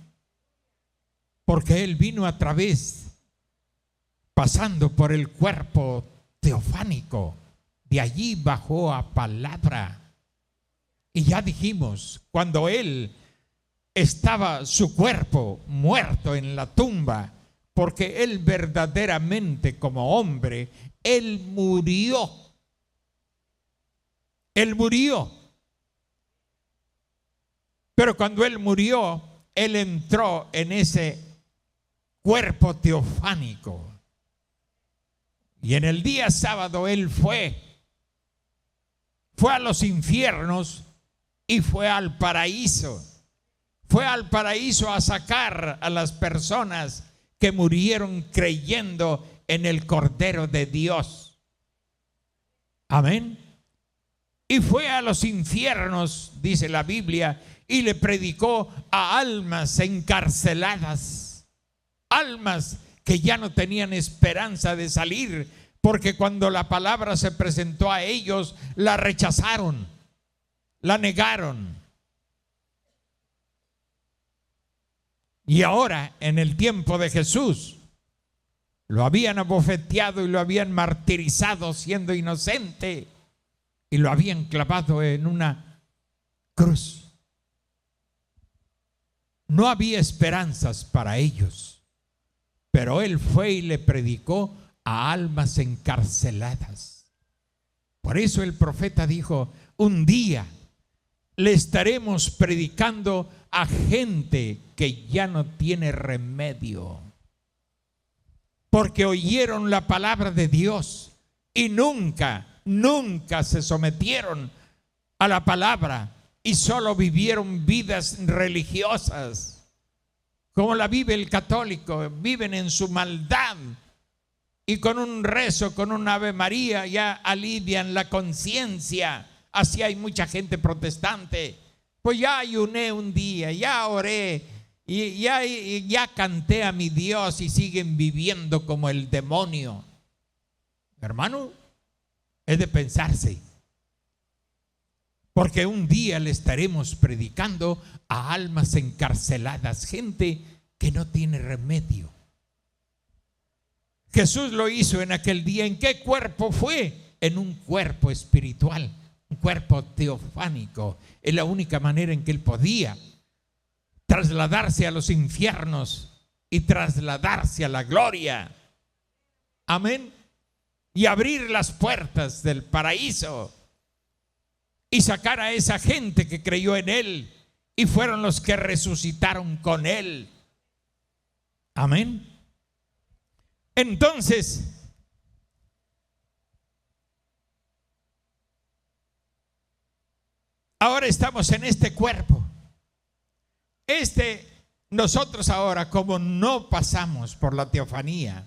Porque Él vino a través, pasando por el cuerpo teofánico. De allí bajó a palabra. Y ya dijimos, cuando Él estaba su cuerpo muerto en la tumba, porque Él verdaderamente como hombre, Él murió. Él murió. Pero cuando Él murió, Él entró en ese cuerpo teofánico. Y en el día sábado Él fue a los infiernos y fue al paraíso. Fue al paraíso a sacar a las personas que murieron creyendo en el Cordero de Dios. Amén. Y fue a los infiernos, dice la Biblia, y le predicó a almas encarceladas, almas que ya no tenían esperanza de salir, porque cuando la palabra se presentó a ellos, la rechazaron, la negaron. Y ahora, en el tiempo de Jesús, lo habían abofeteado y lo habían martirizado siendo inocente y lo habían clavado en una cruz. No había esperanzas para ellos, pero Él fue y le predicó a almas encarceladas. Por eso el profeta dijo, un día le estaremos predicando a gente que ya no tiene remedio, porque oyeron la palabra de Dios y nunca se sometieron a la palabra y solo vivieron vidas religiosas como la vive el católico. Viven en su maldad y con un rezo, con un Ave María ya alivian la conciencia. Así hay mucha gente protestante. Pues ya ayuné un día, ya oré y ya canté a mi Dios, y siguen viviendo como el demonio. Hermano, es de pensarse, porque un día le estaremos predicando a almas encarceladas, gente que no tiene remedio. Jesús lo hizo en aquel día. ¿En qué cuerpo fue? En un cuerpo espiritual, un cuerpo teofánico. Es la única manera en que Él podía trasladarse a los infiernos y trasladarse a la gloria. Amén. Y abrir las puertas del paraíso. y sacar a esa gente que creyó en Él y fueron los que resucitaron con Él. Amén. Entonces, ahora estamos en este cuerpo. Nosotros ahora, como no pasamos por la teofanía,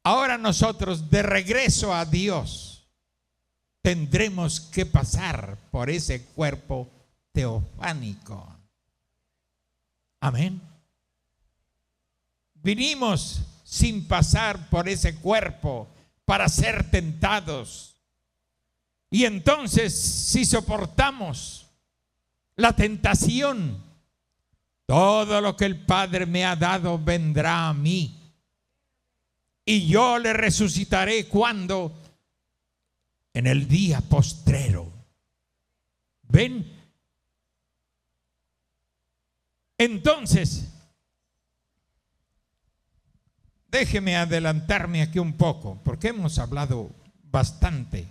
ahora nosotros de regreso a Dios tendremos que pasar por ese cuerpo teofánico. Amén. Vinimos sin pasar por ese cuerpo para ser tentados. Y entonces, si soportamos la tentación, todo lo que el Padre me ha dado vendrá a mí. Y yo le resucitaré cuando, en el día postrero. ¿Ven? Entonces, déjeme adelantarme aquí un poco, porque hemos hablado bastante,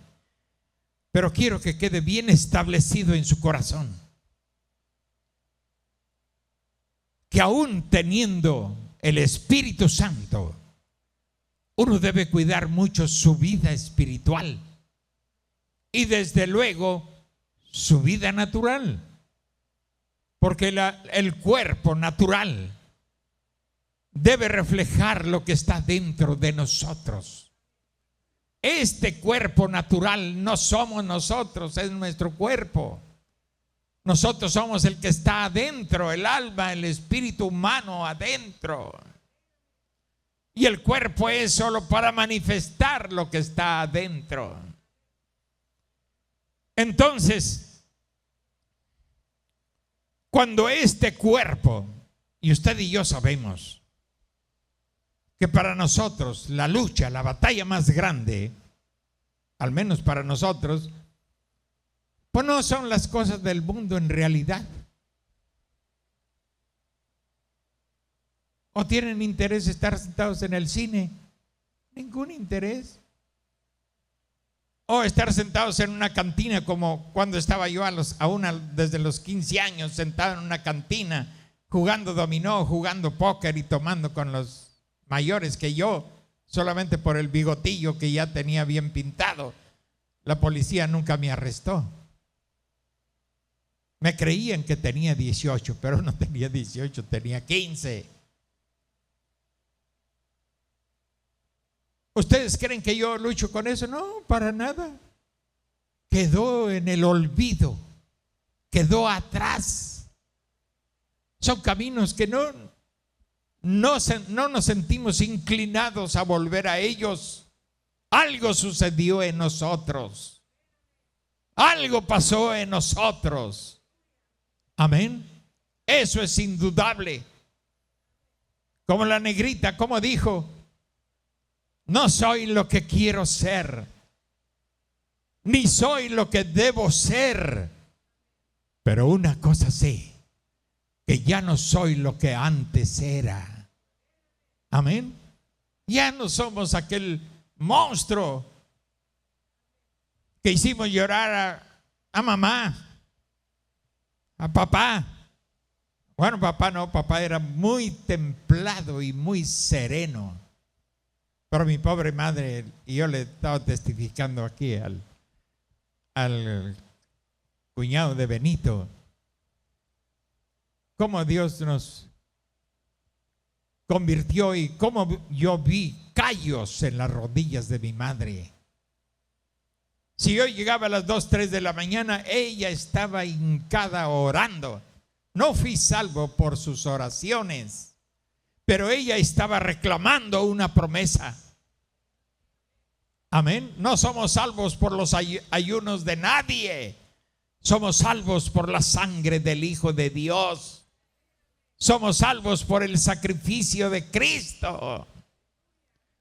pero quiero que quede bien establecido en su corazón que aún teniendo el Espíritu Santo, uno debe cuidar mucho su vida espiritual y desde luego su vida natural, porque el cuerpo natural debe reflejar lo que está dentro de nosotros. Este cuerpo natural no somos nosotros, es nuestro cuerpo. Nosotros somos el que está adentro, el alma, el espíritu humano adentro. Y el cuerpo es solo para manifestar lo que está adentro. Entonces, cuando este cuerpo, y usted y yo sabemos que para nosotros la lucha, la batalla más grande, al menos para nosotros, pues no son las cosas del mundo en realidad. ¿O tienen interés estar sentados en el cine? Ningún interés. O estar sentados en una cantina, como cuando estaba yo desde los 15 años sentado en una cantina, jugando dominó, jugando póker y tomando con los mayores que yo, solamente por el bigotillo que ya tenía bien pintado. La policía nunca me arrestó. Me creían que tenía 18, pero no tenía 18, tenía 15. ¿Ustedes creen que yo lucho con eso? No, para nada. Quedó en el olvido, quedó atrás. Son caminos que no nos sentimos inclinados a volver a ellos. Algo sucedió en nosotros. Algo pasó en nosotros. Amén. Eso es indudable. Como la negrita, como dijo, no soy lo que quiero ser, ni soy lo que debo ser, pero una cosa sé, que ya no soy lo que antes era. Amén. Ya no somos aquel monstruo que hicimos llorar a mamá, a papá. Bueno, papá no, papá era muy templado y muy sereno. Pero mi pobre madre, y yo le estaba testificando aquí al cuñado de Benito, cómo Dios nos convirtió y cómo yo vi callos en las rodillas de mi madre. Si yo llegaba a las 2, 3 de la mañana, ella estaba hincada orando. No fui salvo por sus oraciones, pero ella estaba reclamando una promesa. Amén. No somos salvos por los ayunos de nadie. Somos salvos por la sangre del Hijo de Dios. Somos salvos por el sacrificio de Cristo.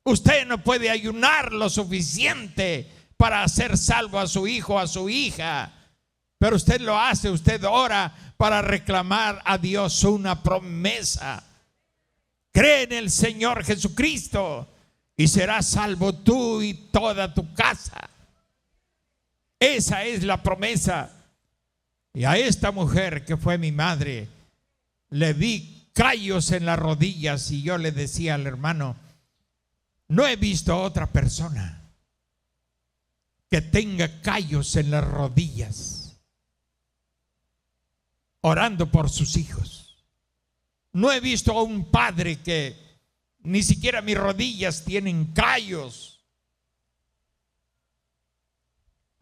Usted no puede ayunar lo suficiente para hacer salvo a su hijo, a su hija, pero usted lo hace, usted ora para reclamar a Dios una promesa. Cree en el Señor Jesucristo y serás salvo tú y toda tu casa. Esa es la promesa. Y a esta mujer que fue mi madre, le vi callos en las rodillas y yo le decía al hermano, no he visto a otra persona que tenga callos en las rodillas orando por sus hijos. No he visto a un padre que ni siquiera mis rodillas tienen callos.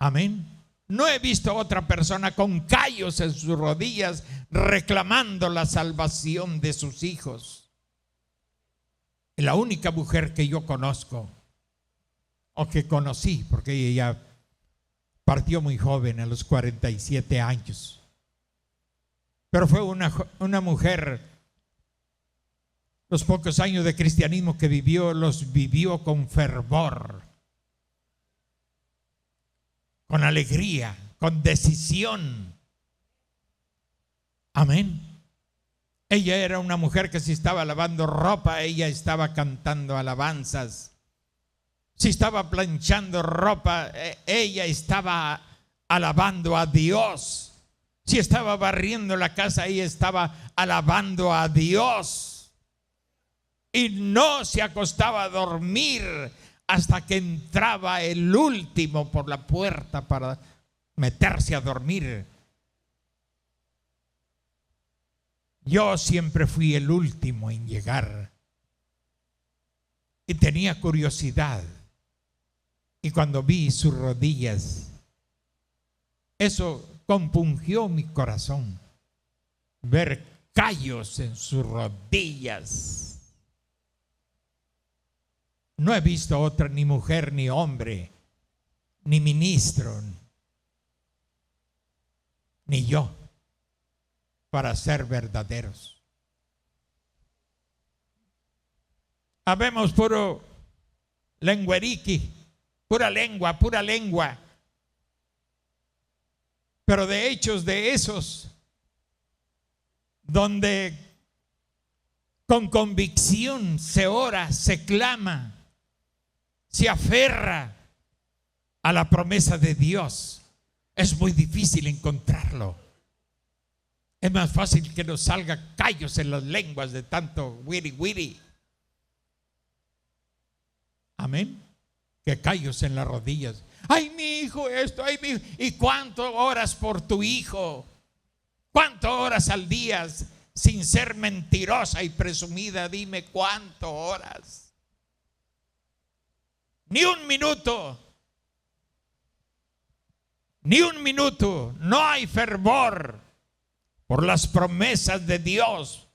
Amén. No he visto a otra persona con callos en sus rodillas reclamando la salvación de sus hijos. La única mujer que yo conozco, o que conocí, porque ella partió muy joven, a los 47 años. Pero fue una mujer, los pocos años de cristianismo que vivió, los vivió con fervor, con alegría, con decisión. Amén. Ella era una mujer que si estaba lavando ropa, ella estaba cantando alabanzas. Si estaba planchando ropa, ella estaba alabando a Dios. Si estaba barriendo la casa, ella estaba alabando a Dios. Y no se acostaba a dormir hasta que entraba el último por la puerta para meterse a dormir. Yo siempre fui el último en llegar y tenía curiosidad. Y cuando vi sus rodillas, eso compungió mi corazón, ver callos en sus rodillas. No he visto otra, ni mujer, ni hombre, ni ministro, ni yo, para ser verdaderos. Habemos puro lengueriqui, pura lengua. Pero de hechos de esos, donde con convicción se ora, se clama, se aferra a la promesa de Dios, es muy difícil encontrarlo. Es más fácil que nos salga callos en las lenguas de tanto wiri. Amén. Que callos en las rodillas. Ay, mi hijo, esto, ay, mi hijo. ¿Y cuánto oras por tu hijo? ¿Cuánto horas al día? Sin ser mentirosa y presumida, dime cuánto horas. Ni un minuto. No hay fervor por las promesas de Dios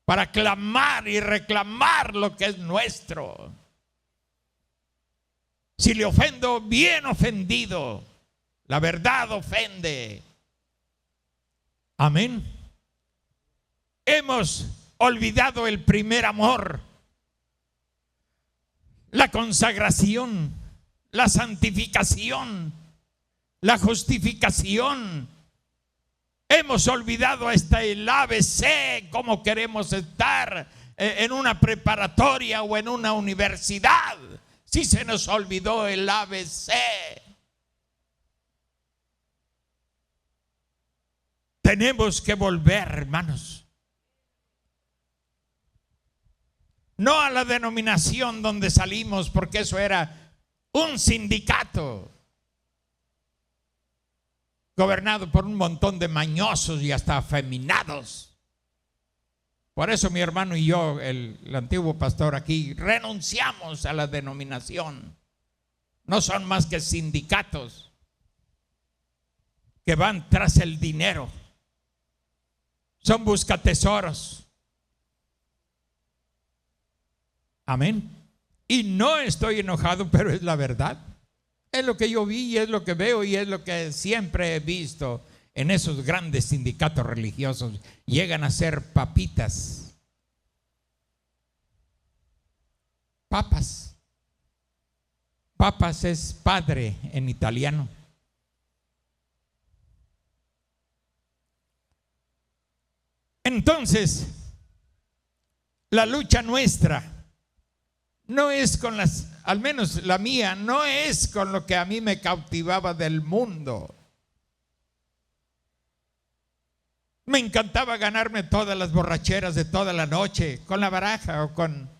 para clamar y reclamar lo que es nuestro. Si le ofendo, bien ofendido. La verdad ofende. Amén. Hemos olvidado el primer amor, la consagración, la santificación, la justificación. Hemos olvidado hasta el ABC, cómo queremos estar en una preparatoria o en una universidad. Si se nos olvidó el ABC. Tenemos que volver, hermanos. No a la denominación donde salimos, porque eso era un sindicato gobernado por un montón de mañosos y hasta afeminados. Por eso mi hermano y yo, el antiguo pastor aquí, renunciamos a la denominación. No son más que sindicatos que van tras el dinero. Son buscatesoros. Amén. Y no estoy enojado, pero es la verdad. Es lo que yo vi y es lo que veo y es lo que siempre he visto en esos grandes sindicatos religiosos. Llegan a ser papitas. Papas. Papas es padre en italiano. Entonces, la lucha nuestra no es con las, al menos la mía, no es con lo que a mí me cautivaba del mundo. Me encantaba ganarme todas las borracheras de toda la noche con la baraja o con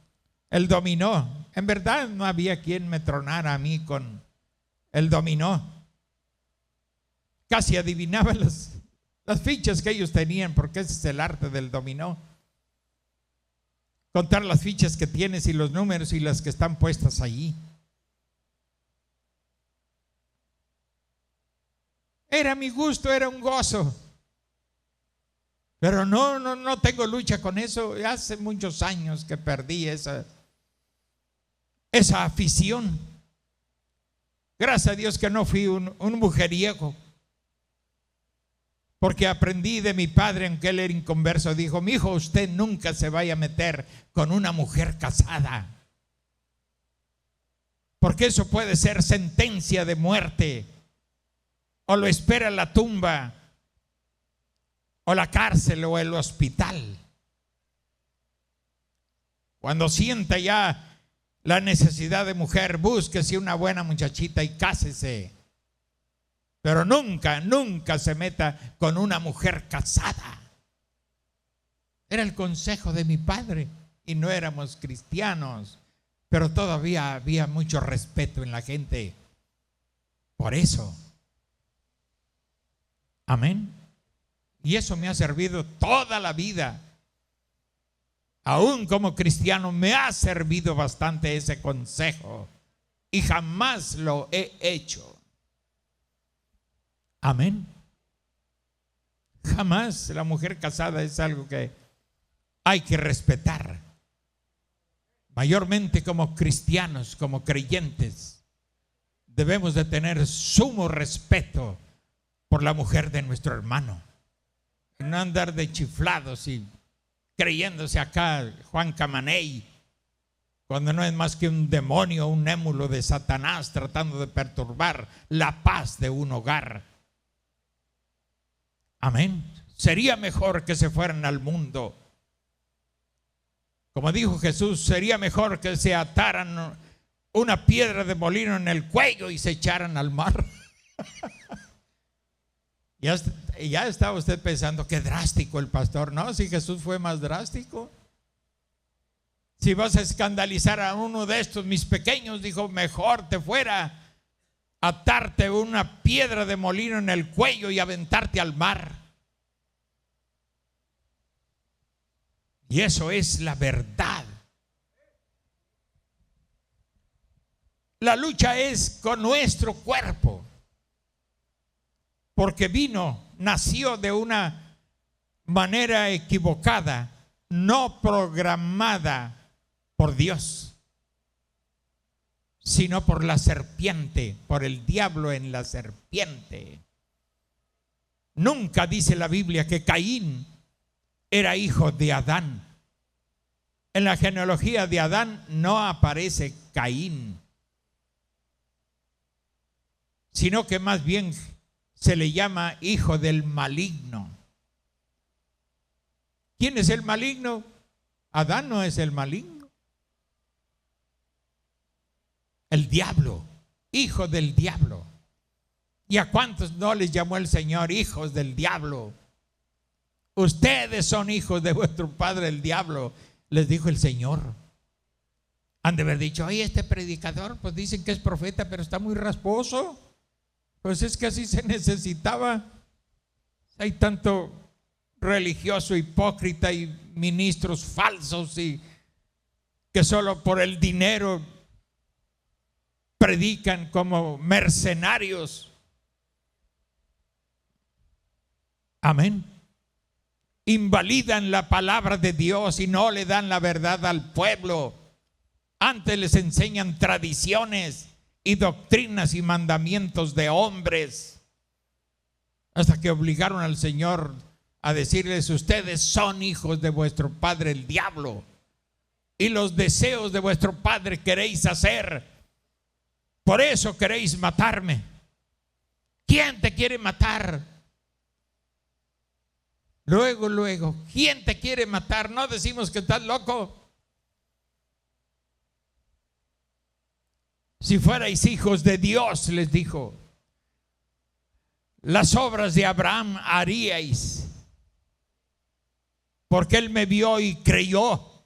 el dominó. En verdad no había quien me tronara a mí con el dominó. Casi adivinaba las fichas que ellos tenían, porque ese es el arte del dominó. Contar las fichas que tienes y los números y las que están puestas allí. Era mi gusto, era un gozo. Pero no tengo lucha con eso. Hace muchos años que perdí esa afición. Gracias a Dios que no fui un mujeriego. Porque aprendí de mi padre, aunque él era inconverso, dijo: mi hijo, usted nunca se vaya a meter con una mujer casada, porque eso puede ser sentencia de muerte, o lo espera la tumba, o la cárcel, o el hospital. Cuando sienta ya la necesidad de mujer, búsquese una buena muchachita y cásese. Pero nunca se meta con una mujer casada. Era el consejo de mi padre y no éramos cristianos, pero todavía había mucho respeto en la gente. Por eso. Amén. Y eso me ha servido toda la vida. Aún como cristiano me ha servido bastante ese consejo y jamás lo he hecho. Amén. Jamás. La mujer casada es algo que hay que respetar. Mayormente como cristianos, como creyentes, debemos de tener sumo respeto por la mujer de nuestro hermano. Y no andar de chiflados y creyéndose acá Juan Camaney, cuando no es más que un demonio, un émulo de Satanás tratando de perturbar la paz de un hogar. Amén. Sería mejor que se fueran al mundo. Como dijo Jesús, sería mejor que se ataran una piedra de molino en el cuello y se echaran al mar. Ya estaba usted pensando, qué drástico el pastor. No, si Jesús fue más drástico. Si vas a escandalizar a uno de estos mis pequeños, dijo, mejor te fuera atarte una piedra de molino en el cuello y aventarte al mar. Y eso es la verdad. La lucha es con nuestro cuerpo, porque nació de una manera equivocada, no programada por Dios, sino por la serpiente, por el diablo en la serpiente. Nunca dice la Biblia que Caín era hijo de Adán. En la genealogía de Adán no aparece Caín, sino que más bien se le llama hijo del maligno. ¿Quién es el maligno? Adán no es el maligno. El diablo, hijo del diablo. ¿Y a cuántos no les llamó el Señor hijos del diablo? Ustedes son hijos de vuestro padre el diablo, les dijo el Señor. Han de haber dicho, oye, este predicador, pues dicen que es profeta, pero está muy rasposo. Pues es que así se necesitaba. Hay tanto religioso hipócrita y ministros falsos y que solo por el dinero predican como mercenarios. Amén. Invalidan la palabra de Dios y no le dan la verdad al pueblo. Antes les enseñan tradiciones y doctrinas y mandamientos de hombres, hasta que obligaron al Señor a decirles, ustedes son hijos de vuestro padre el diablo, y los deseos de vuestro padre queréis hacer, por eso queréis matarme. ¿Quién te quiere matar? Luego, ¿quién te quiere matar? No decimos que estás loco. Si fuerais hijos de Dios, les dijo, las obras de Abraham haríais, porque él me vio y creyó.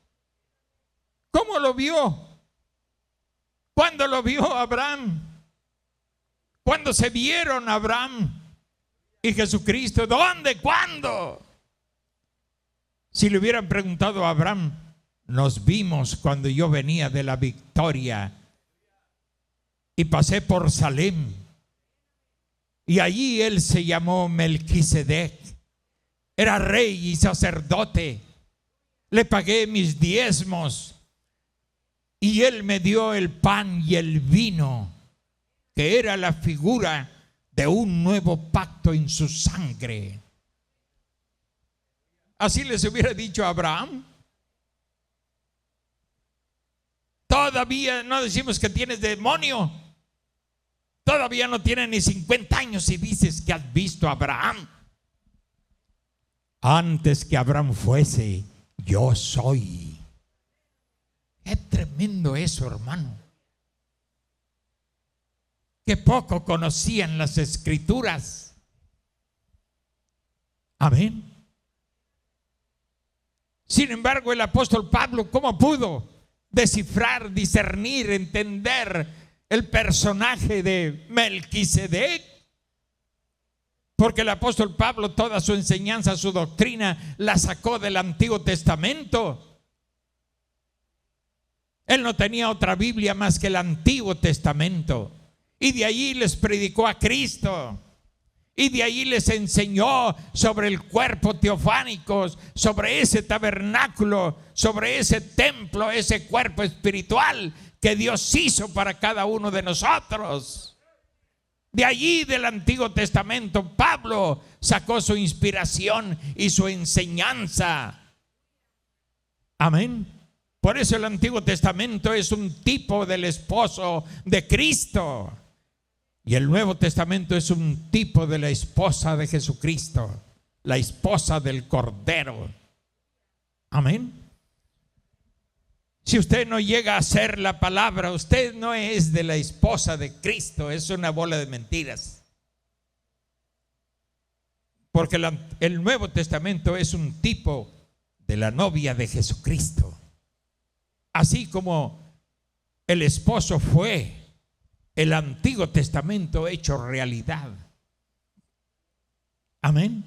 ¿Cómo lo vio? ¿Cuándo lo vio Abraham? ¿Cuándo se vieron Abraham y Jesucristo? ¿Dónde? ¿Cuándo? Si le hubieran preguntado a Abraham, nos vimos cuando yo venía de la victoria y pasé por Salem, y allí él se llamó Melquisedec, era rey y sacerdote, le pagué mis diezmos y él me dio el pan y el vino, que era la figura de un nuevo pacto en su sangre. Así les hubiera dicho a Abraham. Todavía no decimos que tienes demonio. Todavía no tienes ni 50 años y dices que has visto a Abraham. Antes que Abraham fuese, yo soy. Es tremendo eso, hermano. Que poco conocían las Escrituras. Amén. Sin embargo, el apóstol Pablo, ¿cómo pudo descifrar, discernir, entender el personaje de Melquisedec? Porque el apóstol Pablo toda su enseñanza, su doctrina la sacó del Antiguo Testamento. Él no tenía otra Biblia más que el Antiguo Testamento, y de allí les predicó a Cristo. Y de ahí les enseñó sobre el cuerpo teofánico, sobre ese tabernáculo, sobre ese templo, ese cuerpo espiritual que Dios hizo para cada uno de nosotros. De allí, del Antiguo Testamento, Pablo sacó su inspiración y su enseñanza. Amén. Por eso el Antiguo Testamento es un tipo del esposo de Cristo. Y el Nuevo Testamento es un tipo de la esposa de Jesucristo, la esposa del Cordero. Amén. Si usted no llega a ser la palabra, usted no es de la esposa de Cristo, es una bola de mentiras. Porque el Nuevo Testamento es un tipo de la novia de Jesucristo. Así como el esposo fue el Antiguo Testamento hecho realidad. Amén.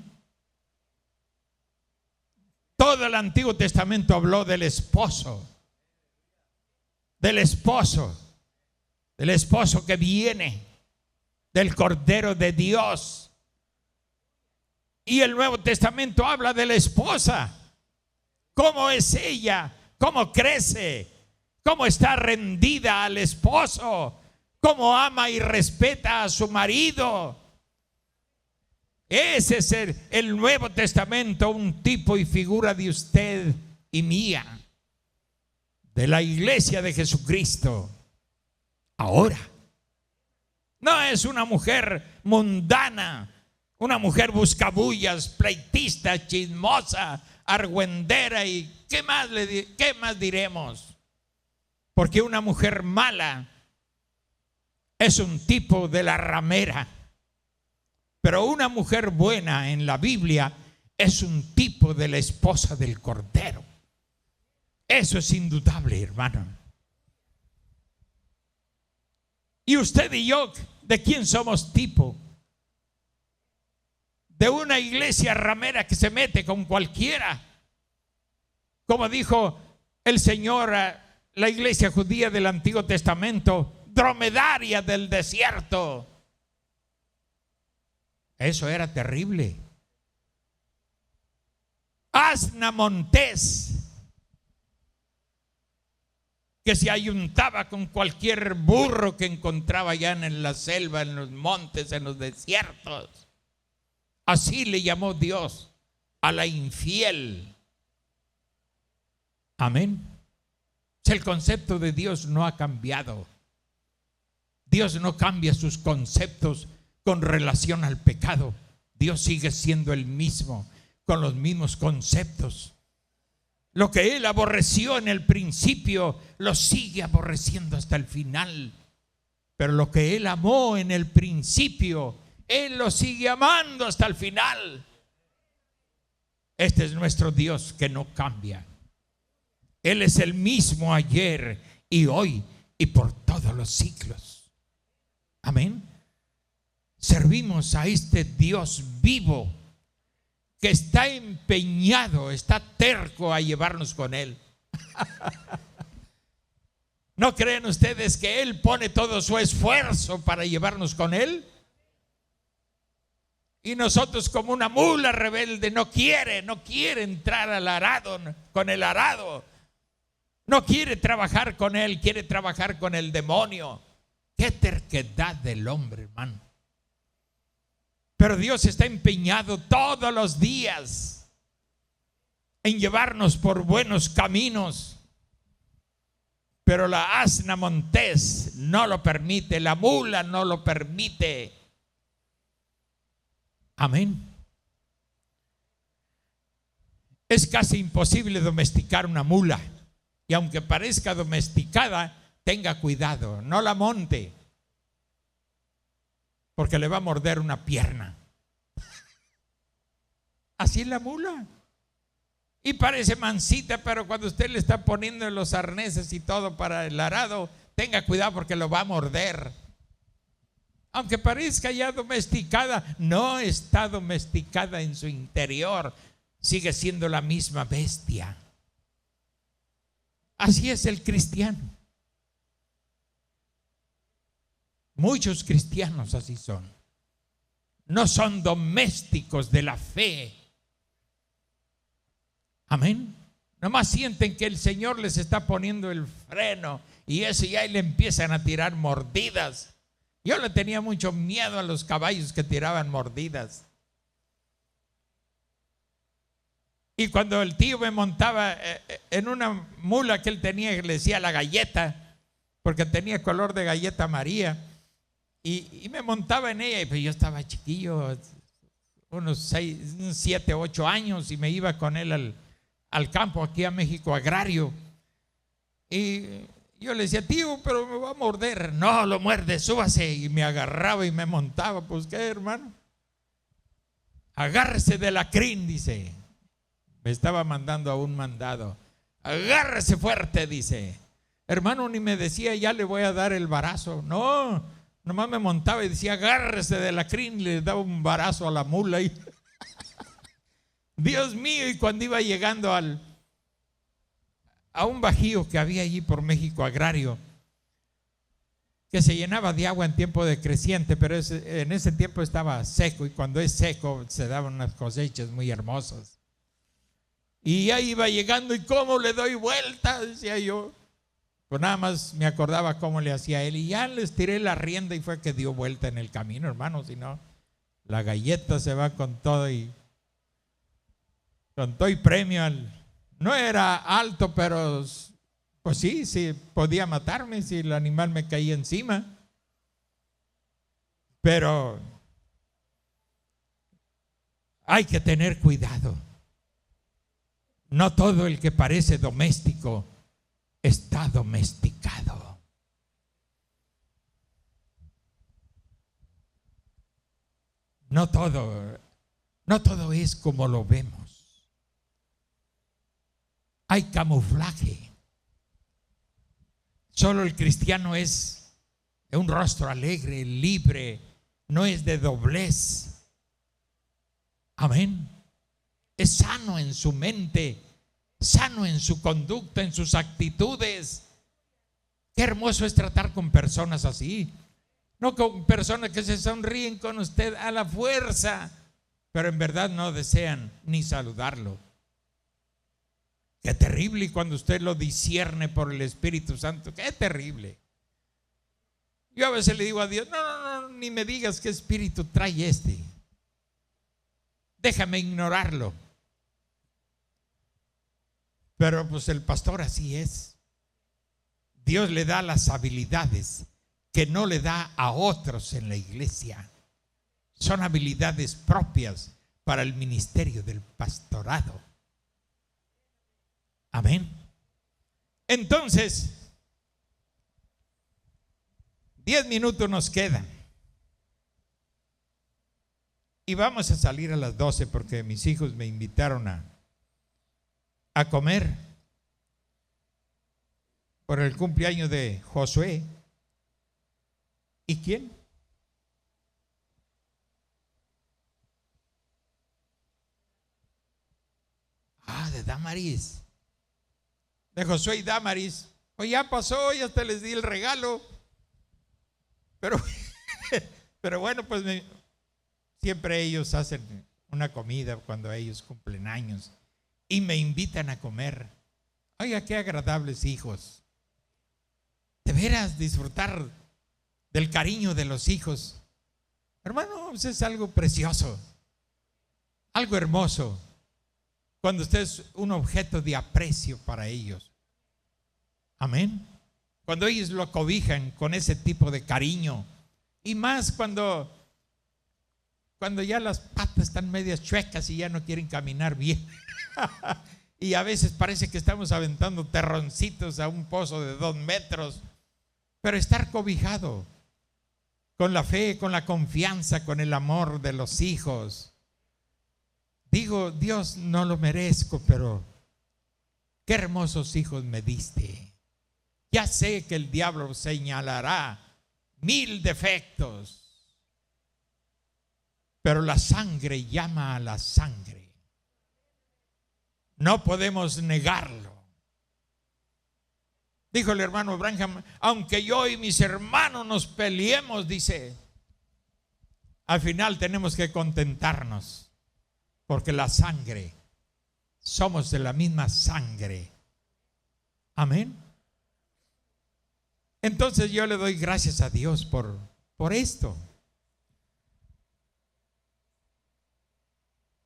Todo el Antiguo Testamento habló del esposo. Del esposo que viene, del Cordero de Dios. Y el Nuevo Testamento habla de la esposa. ¿Cómo es ella? ¿Cómo crece? ¿Cómo está rendida al esposo? ¿Cómo ama y respeta a su marido? Ese es el Nuevo Testamento, un tipo y figura de usted y mía, de la iglesia de Jesucristo. Ahora, no es una mujer mundana, una mujer buscabullas, pleitista, chismosa, argüendera y ¿qué más diremos? Porque una mujer mala es un tipo de la ramera, pero una mujer buena en la Biblia es un tipo de la esposa del Cordero. Eso es indudable, hermano. Y usted y yo, ¿de quién somos tipo? De una iglesia ramera que se mete con cualquiera. Como dijo el Señor a la iglesia judía del Antiguo Testamento, dromedaria del desierto. Eso era terrible. Asna montés, que se ayuntaba con cualquier burro que encontraba allá en la selva, en los montes, en los desiertos. Así le llamó Dios a la infiel. Amén. El concepto de Dios no ha cambiado. Dios no cambia sus conceptos con relación al pecado. Dios sigue siendo el mismo, con los mismos conceptos. Lo que Él aborreció en el principio, lo sigue aborreciendo hasta el final. Pero lo que Él amó en el principio, Él lo sigue amando hasta el final. Este es nuestro Dios que no cambia. Él es el mismo ayer y hoy y por todos los siglos. Amén. Servimos a este Dios vivo que está empeñado, está terco a llevarnos con Él. ¿No creen ustedes que Él pone todo su esfuerzo para llevarnos con Él? Y nosotros, como una mula rebelde, no quiere entrar al arado, con el arado. No quiere trabajar con Él, quiere trabajar con el demonio. Qué terquedad del hombre, hermano. Pero Dios está empeñado todos los días en llevarnos por buenos caminos. Pero la asna montés no lo permite, la mula no lo permite. Amén. Es casi imposible domesticar una mula. Y aunque parezca domesticada, tenga cuidado, no la monte, porque le va a morder una pierna. Así es la mula. Y parece mansita, pero cuando usted le está poniendo los arneses y todo para el arado, tenga cuidado porque lo va a morder. Aunque parezca ya domesticada, no está domesticada en su interior. Sigue siendo la misma bestia. Así es el cristiano. Muchos cristianos así son. No son domésticos de la fe. Amén. Nomás sienten que el Señor les está poniendo el freno y eso, y ahí le empiezan a tirar mordidas. Yo le tenía mucho miedo a los caballos que tiraban mordidas. Y cuando el tío me montaba en una mula que él tenía, que le decía la galleta, porque tenía color de galleta María, y me montaba en ella, y pues yo estaba chiquillo, unos 7, 8 años, y me iba con él al campo, aquí a México Agrario. Y yo le decía, tío, pero me va a morder. No, lo muerde, súbase. Y me agarraba y me montaba. Pues qué, hermano, agárrese de la crin, dice. Me estaba mandando a un mandado. Agárrese fuerte, dice. Hermano, ni me decía, ya le voy a dar el varazo. No, nomás me montaba y decía, agárrese de la crin. Le daba un varazo a la mula y Dios mío. Y cuando iba llegando a un bajío que había allí por México Agrario, que se llenaba de agua en tiempo de creciente, pero en ese tiempo estaba seco, y cuando es seco se daban unas cosechas muy hermosas. Y ya iba llegando, y cómo le doy vuelta, decía yo. Pues nada más me acordaba cómo le hacía él, y ya les tiré la rienda y fue que dio vuelta en el camino, hermano. Si no, la galleta se va con todo y premio. No era alto, pero pues sí podía matarme si el animal me caía encima. Pero hay que tener cuidado. No todo el que parece doméstico está domesticado. No todo es como lo vemos. Hay camuflaje. Solo el cristiano es un rostro alegre, libre, no es de doblez. Amén. Es sano en su mente, sano en su conducta, en sus actitudes. Qué hermoso es tratar con personas así. No con personas que se sonríen con usted a la fuerza, pero en verdad no desean ni saludarlo. Qué terrible. Y cuando usted lo discierne por el Espíritu Santo, qué terrible. Yo a veces le digo a Dios, no, ni me digas qué espíritu trae este. Déjame ignorarlo. Pero pues el pastor así es. Dios le da las habilidades que no le da a otros en la iglesia. Son habilidades propias para el ministerio del pastorado. Amén. Entonces, 10 minutos nos quedan. Y vamos a salir a las 12 porque mis hijos me invitaron a comer por el cumpleaños de Josué. ¿Y quién? De Damaris. De Josué y Damaris. Pues ya pasó, ya hasta les di el regalo. Pero bueno, pues siempre ellos hacen una comida cuando ellos cumplen años y me invitan a comer. Oiga, qué agradables hijos. De veras, disfrutar del cariño de los hijos. Hermano, es algo precioso, algo hermoso, cuando usted es un objeto de aprecio para ellos. Amén. Cuando ellos lo cobijan con ese tipo de cariño. Y más cuando ya las patas están medias chuecas y ya no quieren caminar bien. Y a veces parece que estamos aventando terroncitos a un pozo de 2 metros. Pero estar cobijado con la fe, con la confianza, con el amor de los hijos. Digo, Dios, no lo merezco, pero qué hermosos hijos me diste. Ya sé que el diablo señalará 1000 defectos, pero la sangre llama a la sangre. No podemos negarlo. Dijo el hermano Branham, aunque yo y mis hermanos nos peleemos, dice, al final tenemos que contentarnos, porque la sangre, somos de la misma sangre. Amén. Entonces yo le doy gracias a Dios por esto,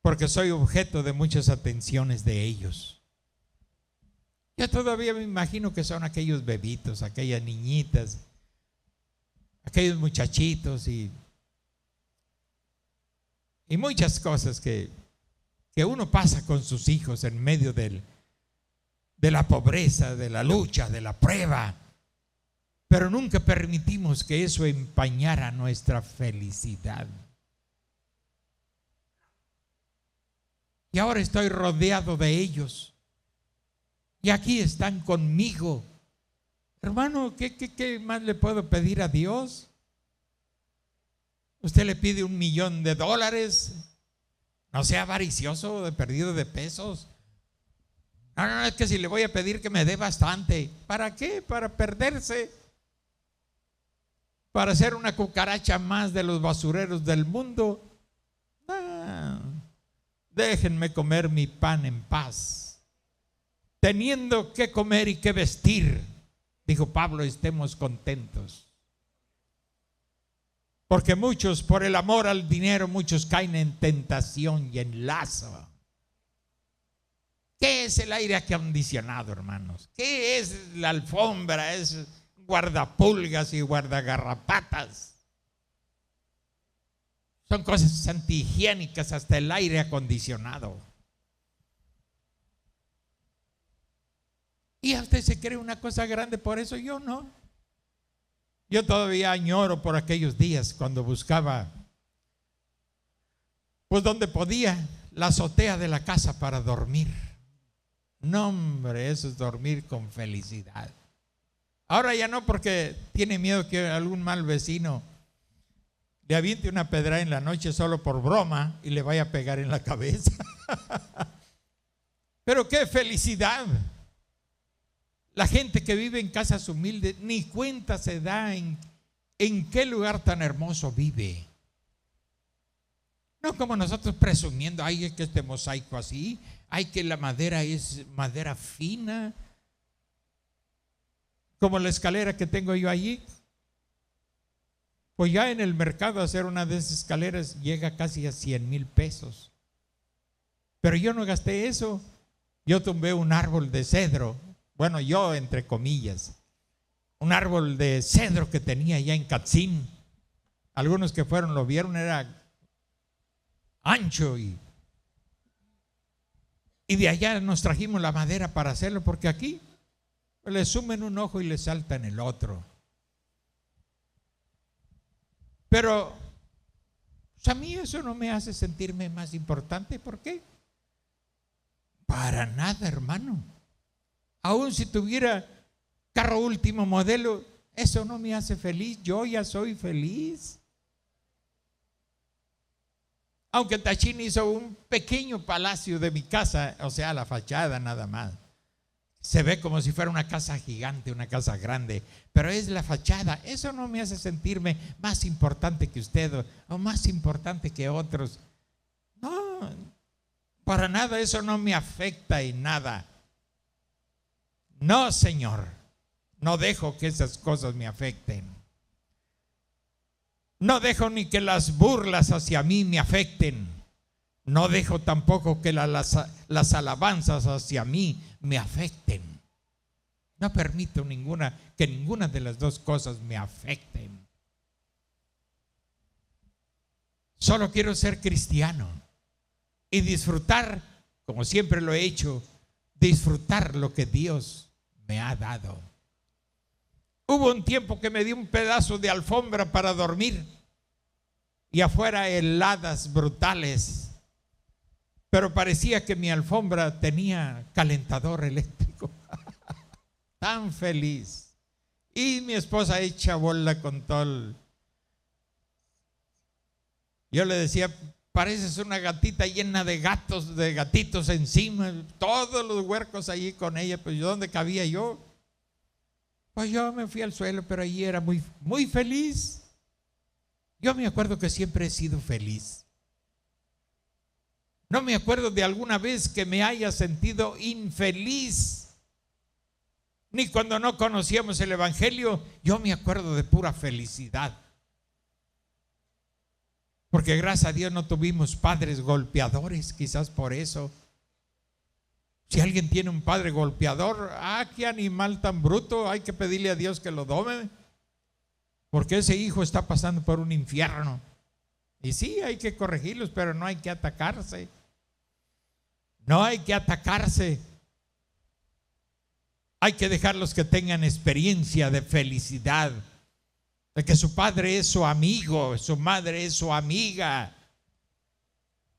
porque soy objeto de muchas atenciones de ellos. Yo todavía me imagino que son aquellos bebitos, aquellas niñitas, aquellos muchachitos y muchas cosas que uno pasa con sus hijos en medio de la pobreza, de la lucha, de la prueba. Pero nunca permitimos que eso empañara nuestra felicidad. Y ahora estoy rodeado de ellos. Y aquí están conmigo. Hermano, ¿qué más le puedo pedir a Dios? Usted le pide $1,000,000. No sea avaricioso de perdido de pesos. No, es que si le voy a pedir que me dé bastante. ¿Para qué? Para perderse. Para ser una cucaracha más de los basureros del mundo. Déjenme comer mi pan en paz. Teniendo que comer y que vestir, dijo Pablo, estemos contentos. Porque muchos, por el amor al dinero, muchos caen en tentación y en lazo. ¿Qué es el aire acondicionado, hermanos? ¿Qué es la alfombra? Es guardapulgas y guardagarrapatas. Son cosas antihigiénicas, hasta el aire acondicionado. Y a usted se cree una cosa grande por eso, yo no. Yo todavía añoro por aquellos días cuando buscaba, pues donde podía, la azotea de la casa para dormir. No, hombre, eso es dormir con felicidad. Ahora ya no, porque tiene miedo que algún mal vecino le aviente una pedrada en la noche solo por broma y le vaya a pegar en la cabeza. Pero qué felicidad. La gente que vive en casas humildes ni cuenta se da en qué lugar tan hermoso vive. No como nosotros presumiendo, ay, que este mosaico así, ay, que la madera es madera fina, como la escalera que tengo yo allí. Pues ya en el mercado hacer una de esas escaleras llega casi a 100,000 pesos. Pero yo no gasté eso. Yo tumbé un árbol de cedro. Bueno, yo entre comillas. Un árbol de cedro que tenía allá en Catzín. Algunos que fueron lo vieron, era ancho y de allá nos trajimos la madera para hacerlo, porque aquí le sumen un ojo y le saltan el otro. Pero pues, a mí eso no me hace sentirme más importante. ¿Por qué? Para nada, hermano. Aún si tuviera carro último modelo, eso no me hace feliz. Yo ya soy feliz. Aunque Tachín hizo un pequeño palacio de mi casa, o sea, la fachada nada más. Se ve como si fuera una casa gigante, una casa grande, pero es la fachada. Eso no me hace sentirme más importante que usted o más importante que otros. No, para nada, eso no me afecta en nada. No, Señor, no dejo que esas cosas me afecten. No dejo ni que las burlas hacia mí me afecten. No dejo tampoco que las alabanzas hacia mí me afecten. No permito que ninguna de las dos cosas me afecten. Solo quiero ser cristiano y disfrutar, como siempre lo he hecho, disfrutar lo que Dios me ha dado. Hubo un tiempo que me dio un pedazo de alfombra para dormir y afuera heladas brutales, pero parecía que mi alfombra tenía calentador eléctrico. Tan feliz. Y mi esposa hecha bola con todo. Yo le decía, pareces una gatita llena de gatos, de gatitos encima, todos los huercos allí con ella. Pues ¿dónde cabía yo? Pues yo me fui al suelo, pero allí era muy, muy feliz. Yo me acuerdo que siempre he sido feliz. No me acuerdo de alguna vez que me haya sentido infeliz. Ni cuando no conocíamos el Evangelio, yo me acuerdo de pura felicidad. Porque gracias a Dios no tuvimos padres golpeadores, quizás por eso. Si alguien tiene un padre golpeador, qué animal tan bruto, hay que pedirle a Dios que lo dome, porque ese hijo está pasando por un infierno. Y sí, hay que corregirlos, pero no hay que atacarse. No hay que atacarse. Hay que dejarlos que tengan experiencia de felicidad, de que su padre es su amigo, su madre es su amiga.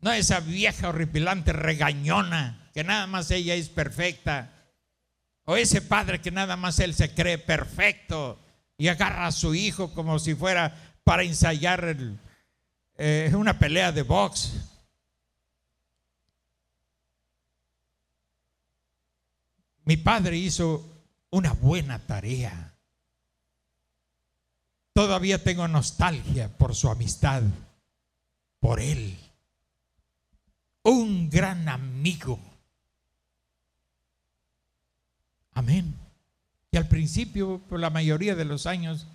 No esa vieja horripilante regañona, que nada más ella es perfecta. O ese padre que nada más él se cree perfecto y agarra a su hijo como si fuera para ensayar una pelea de box. Mi padre hizo una buena tarea. Todavía tengo nostalgia por su amistad, por él. Un gran amigo. Amén. Y al principio, por la mayoría de los años,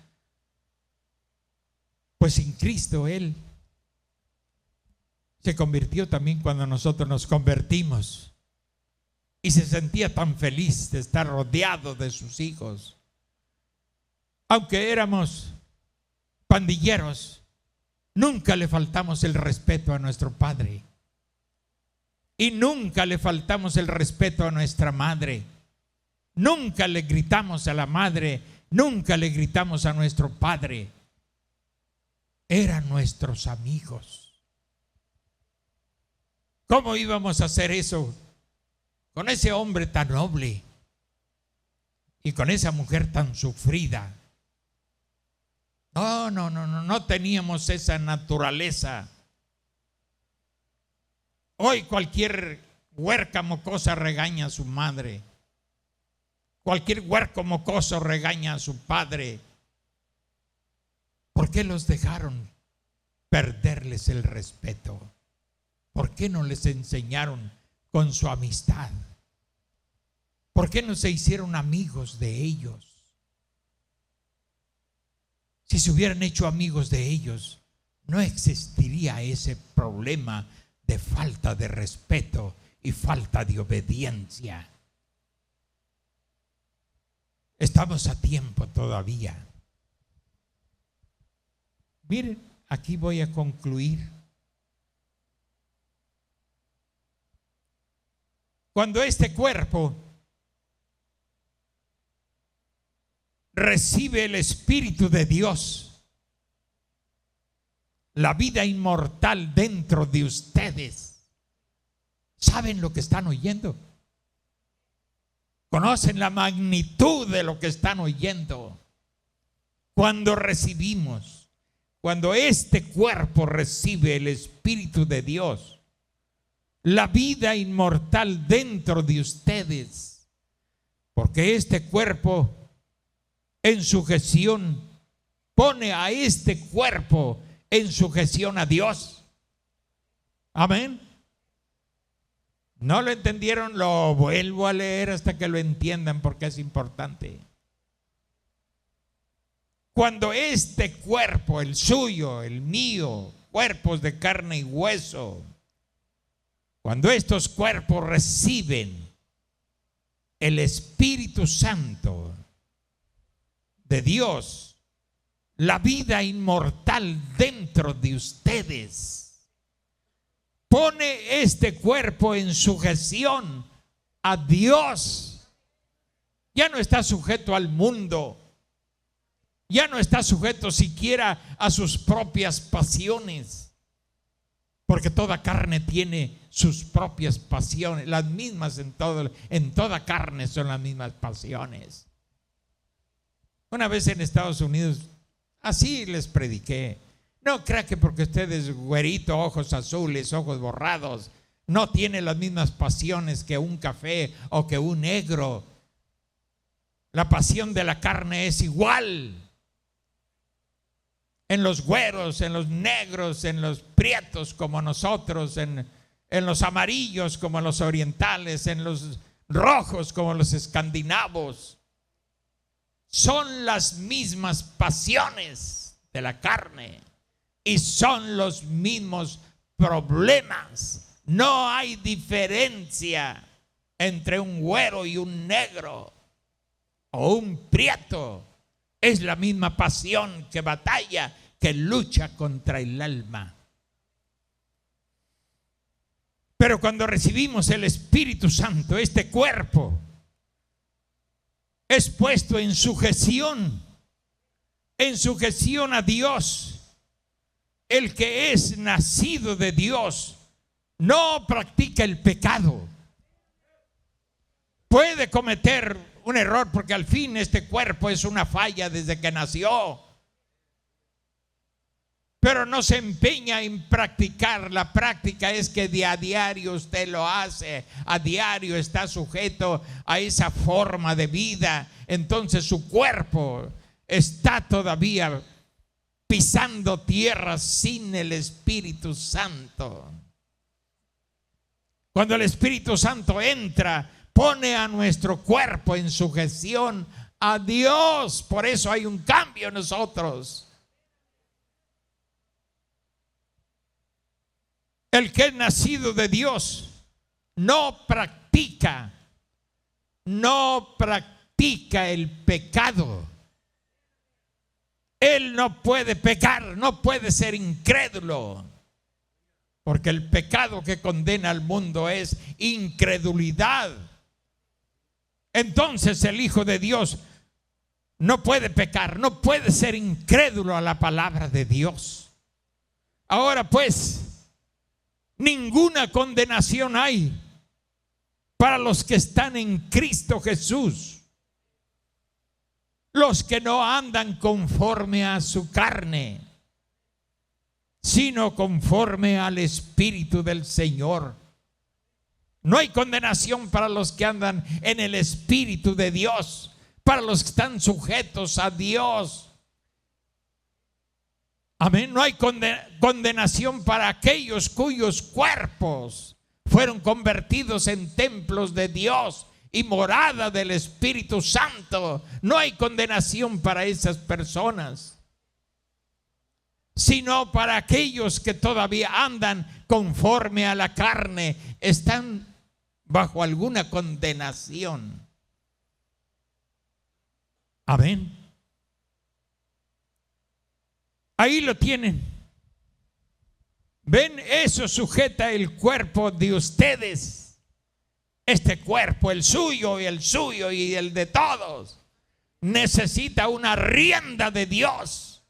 pues sin Cristo él se convirtió también cuando nosotros nos convertimos. Y se sentía tan feliz de estar rodeado de sus hijos. Aunque éramos pandilleros, nunca le faltamos el respeto a nuestro padre. Y nunca le faltamos el respeto a nuestra madre. Nunca le gritamos a la madre, nunca le gritamos a nuestro padre. Eran nuestros amigos. ¿Cómo íbamos a hacer eso con ese hombre tan noble y con esa mujer tan sufrida? No teníamos esa naturaleza. Hoy cualquier huerca mocosa regaña a su madre. Cualquier huerco mocoso regaña a su padre. ¿Por qué los dejaron perderles el respeto? ¿Por qué no les enseñaron con su amistad? ¿Por qué no se hicieron amigos de ellos? Si se hubieran hecho amigos de ellos, no existiría ese problema de falta de respeto y falta de obediencia. Estamos a tiempo todavía. Miren, aquí voy a concluir. Cuando este cuerpo recibe el Espíritu de Dios, la vida inmortal dentro de ustedes. ¿Saben lo que están oyendo? ¿Conocen la magnitud de lo que están oyendo? Cuando recibimos, cuando este cuerpo recibe el Espíritu de Dios, la vida inmortal dentro de ustedes, porque este cuerpo en sujeción pone a este cuerpo en sujeción a Dios. Amén. ¿No lo entendieron? Lo vuelvo a leer hasta que lo entiendan, porque es importante. Cuando este cuerpo, el suyo, el mío, cuerpos de carne y hueso, cuando estos cuerpos reciben el Espíritu Santo de Dios, la vida inmortal dentro de ustedes, pone este cuerpo en sujeción a Dios. Ya no está sujeto al mundo. Ya no está sujeto siquiera a sus propias pasiones. Porque toda carne tiene sus propias pasiones. Las mismas en toda carne son las mismas pasiones. Una vez en Estados Unidos, así les prediqué. No crea que porque usted es güerito, ojos azules, ojos borrados, no tiene las mismas pasiones que un café o que un negro. La pasión de la carne es igual en los güeros, en los negros, en los prietos como nosotros, en los amarillos como los orientales, en los rojos como los escandinavos. Son las mismas pasiones de la carne y son los mismos problemas. No hay diferencia entre un güero y un negro o un prieto. Es la misma pasión que batalla, que lucha contra el alma. Pero cuando recibimos el Espíritu Santo, este cuerpo es puesto en sujeción a Dios. El que es nacido de Dios no practica el pecado. Puede cometer un error porque al fin este cuerpo es una falla desde que nació, pero no se empeña en practicar. La práctica es que de a diario usted lo hace, a diario está sujeto a esa forma de vida. Entonces su cuerpo está todavía pisando tierra sin el Espíritu Santo. Cuando el Espíritu Santo entra, pone a nuestro cuerpo en sujeción a Dios. Por eso hay un cambio en nosotros. El que es nacido de Dios no practica el pecado. Él no puede pecar, no puede ser incrédulo, porque el pecado que condena al mundo es incredulidad. Entonces el Hijo de Dios no puede pecar, no puede ser incrédulo a la palabra de Dios. Ahora pues, ninguna condenación hay para los que están en Cristo Jesús, los que no andan conforme a su carne, sino conforme al Espíritu del Señor. No hay condenación para los que andan en el Espíritu de Dios, para los que están sujetos a Dios. Amén. No hay condenación para aquellos cuyos cuerpos fueron convertidos en templos de Dios y morada del Espíritu Santo. No hay condenación para esas personas, sino para aquellos que todavía andan conforme a la carne, están bajo alguna condenación. Amén. Ahí lo tienen. Ven, eso sujeta el cuerpo de ustedes. Este cuerpo, el suyo y el de todos, necesita una rienda de Dios.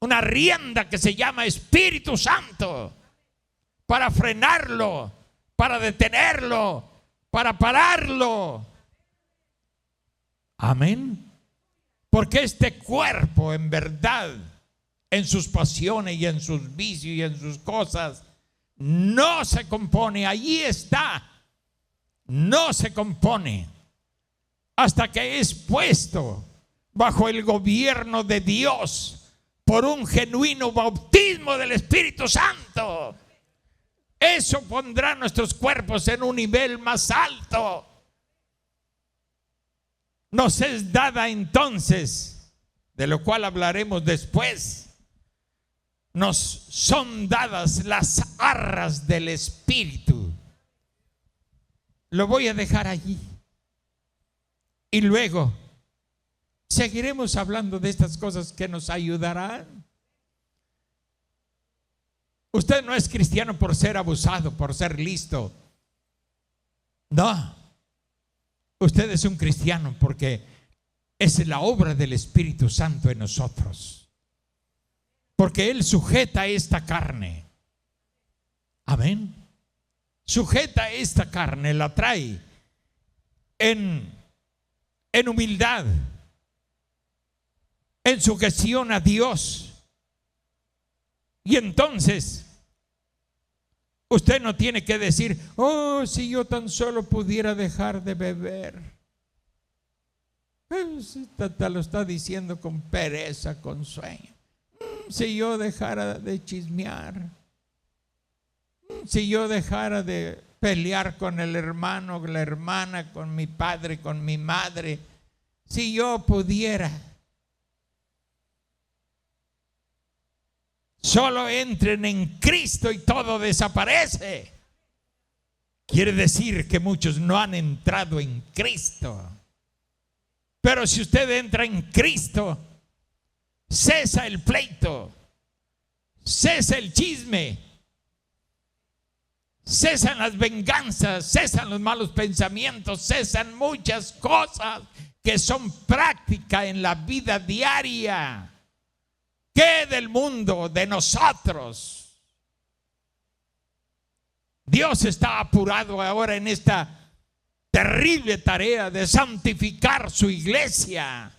una rienda que se llama Espíritu Santo para frenarlo, para detenerlo, para pararlo. Amén. Porque este cuerpo, en verdad, en sus pasiones y en sus vicios y en sus cosas, no se compone. Allí está. No se compone hasta que es puesto bajo el gobierno de Dios por un genuino bautismo del Espíritu Santo. Eso pondrá nuestros cuerpos en un nivel más alto. Nos es dada entonces, de lo cual hablaremos después, nos son dadas las arras del Espíritu. Lo voy a dejar allí. Y luego seguiremos hablando de estas cosas que nos ayudarán. Usted no es cristiano por ser abusado, por ser listo. No. Usted es un cristiano porque es la obra del Espíritu Santo en nosotros. Porque Él sujeta esta carne. Amén. Sujeta esta carne, la trae en humildad, en sujeción a Dios. Y entonces usted no tiene que decir: oh, si yo tan solo pudiera dejar de beber. Te lo está diciendo con pereza, con sueño. Si yo dejara de chismear, si yo dejara de pelear con el hermano, con la hermana, con mi padre, con mi madre, si yo pudiera. Solo entren en Cristo y todo desaparece. Quiere decir que muchos no han entrado en Cristo. Pero si usted entra en Cristo, cesa el pleito, cesa el chisme, cesan las venganzas, cesan los malos pensamientos, cesan muchas cosas que son práctica en la vida diaria. ¿Qué del mundo, de nosotros? Dios está apurado ahora en esta terrible tarea de santificar su iglesia,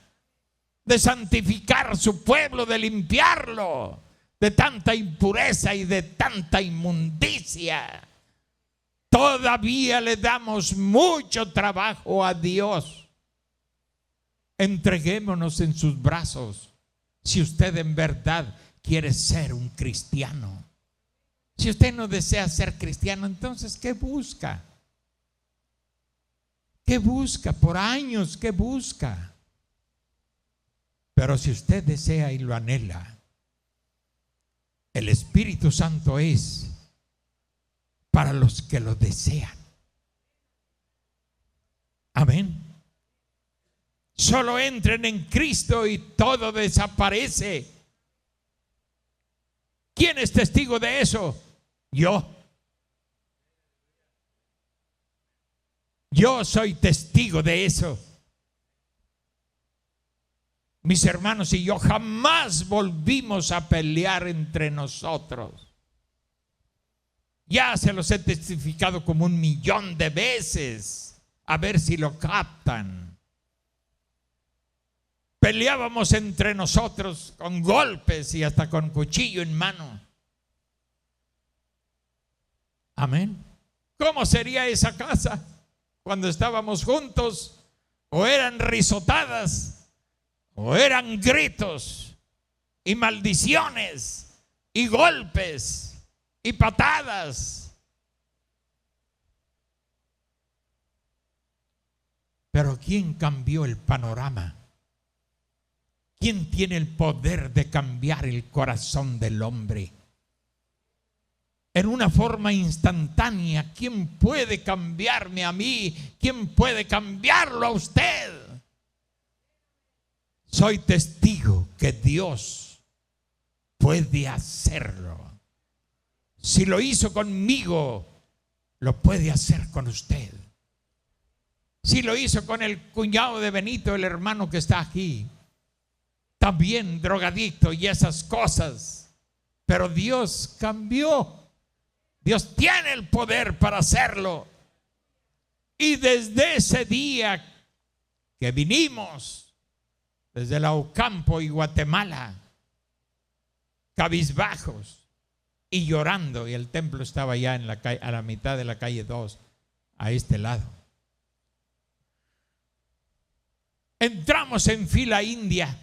de santificar su pueblo, de limpiarlo de tanta impureza y de tanta inmundicia. Todavía le damos mucho trabajo a Dios. Entreguémonos en sus brazos. Si usted en verdad quiere ser un cristiano. Si usted no desea ser cristiano, entonces ¿qué busca? ¿Qué busca? Por años, ¿qué busca? Pero si usted desea y lo anhela, el Espíritu Santo es para los que lo desean. Amén. Solo entren en Cristo y todo desaparece. ¿Quién es testigo de eso? Yo. Yo soy testigo de eso. Mis hermanos y yo jamás volvimos a pelear entre nosotros. Ya se los he testificado como 1,000,000 de veces. A ver si lo captan. Peleábamos entre nosotros con golpes y hasta con cuchillo en mano. Amén. ¿Cómo sería esa casa cuando estábamos juntos? O eran risotadas, o eran gritos y maldiciones y golpes y patadas. Pero ¿quién cambió el panorama? ¿Quién tiene el poder de cambiar el corazón del hombre? En una forma instantánea. ¿Quién puede cambiarme a mí? ¿Quién puede cambiarlo a usted? Soy testigo que Dios puede hacerlo. Si lo hizo conmigo, lo puede hacer con usted. Si lo hizo con el cuñado de Benito, el hermano que está aquí, también drogadicto y esas cosas. Pero Dios cambió. Dios tiene el poder para hacerlo. Y desde ese día que vinimos, desde la Ocampo y Guatemala, cabizbajos y llorando, y el templo estaba ya en la calle, a la mitad de la calle 2, a este lado. Entramos en fila india,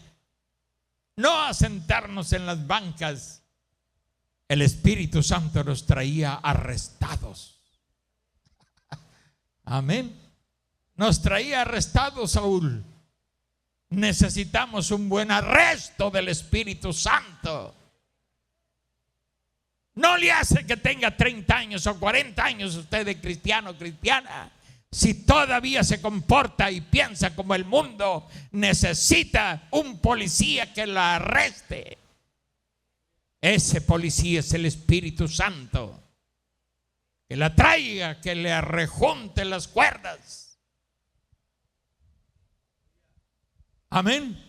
no a sentarnos en las bancas. El Espíritu Santo nos traía arrestados. Amén. Nos traía arrestados, Saúl. Necesitamos un buen arresto del Espíritu Santo. No le hace que tenga 30 años o 40 años usted de cristiano o cristiana. Si todavía se comporta y piensa como el mundo, necesita un policía que la arreste. Ese policía es el Espíritu Santo. Que la traiga, que le arrejunte las cuerdas. Amén.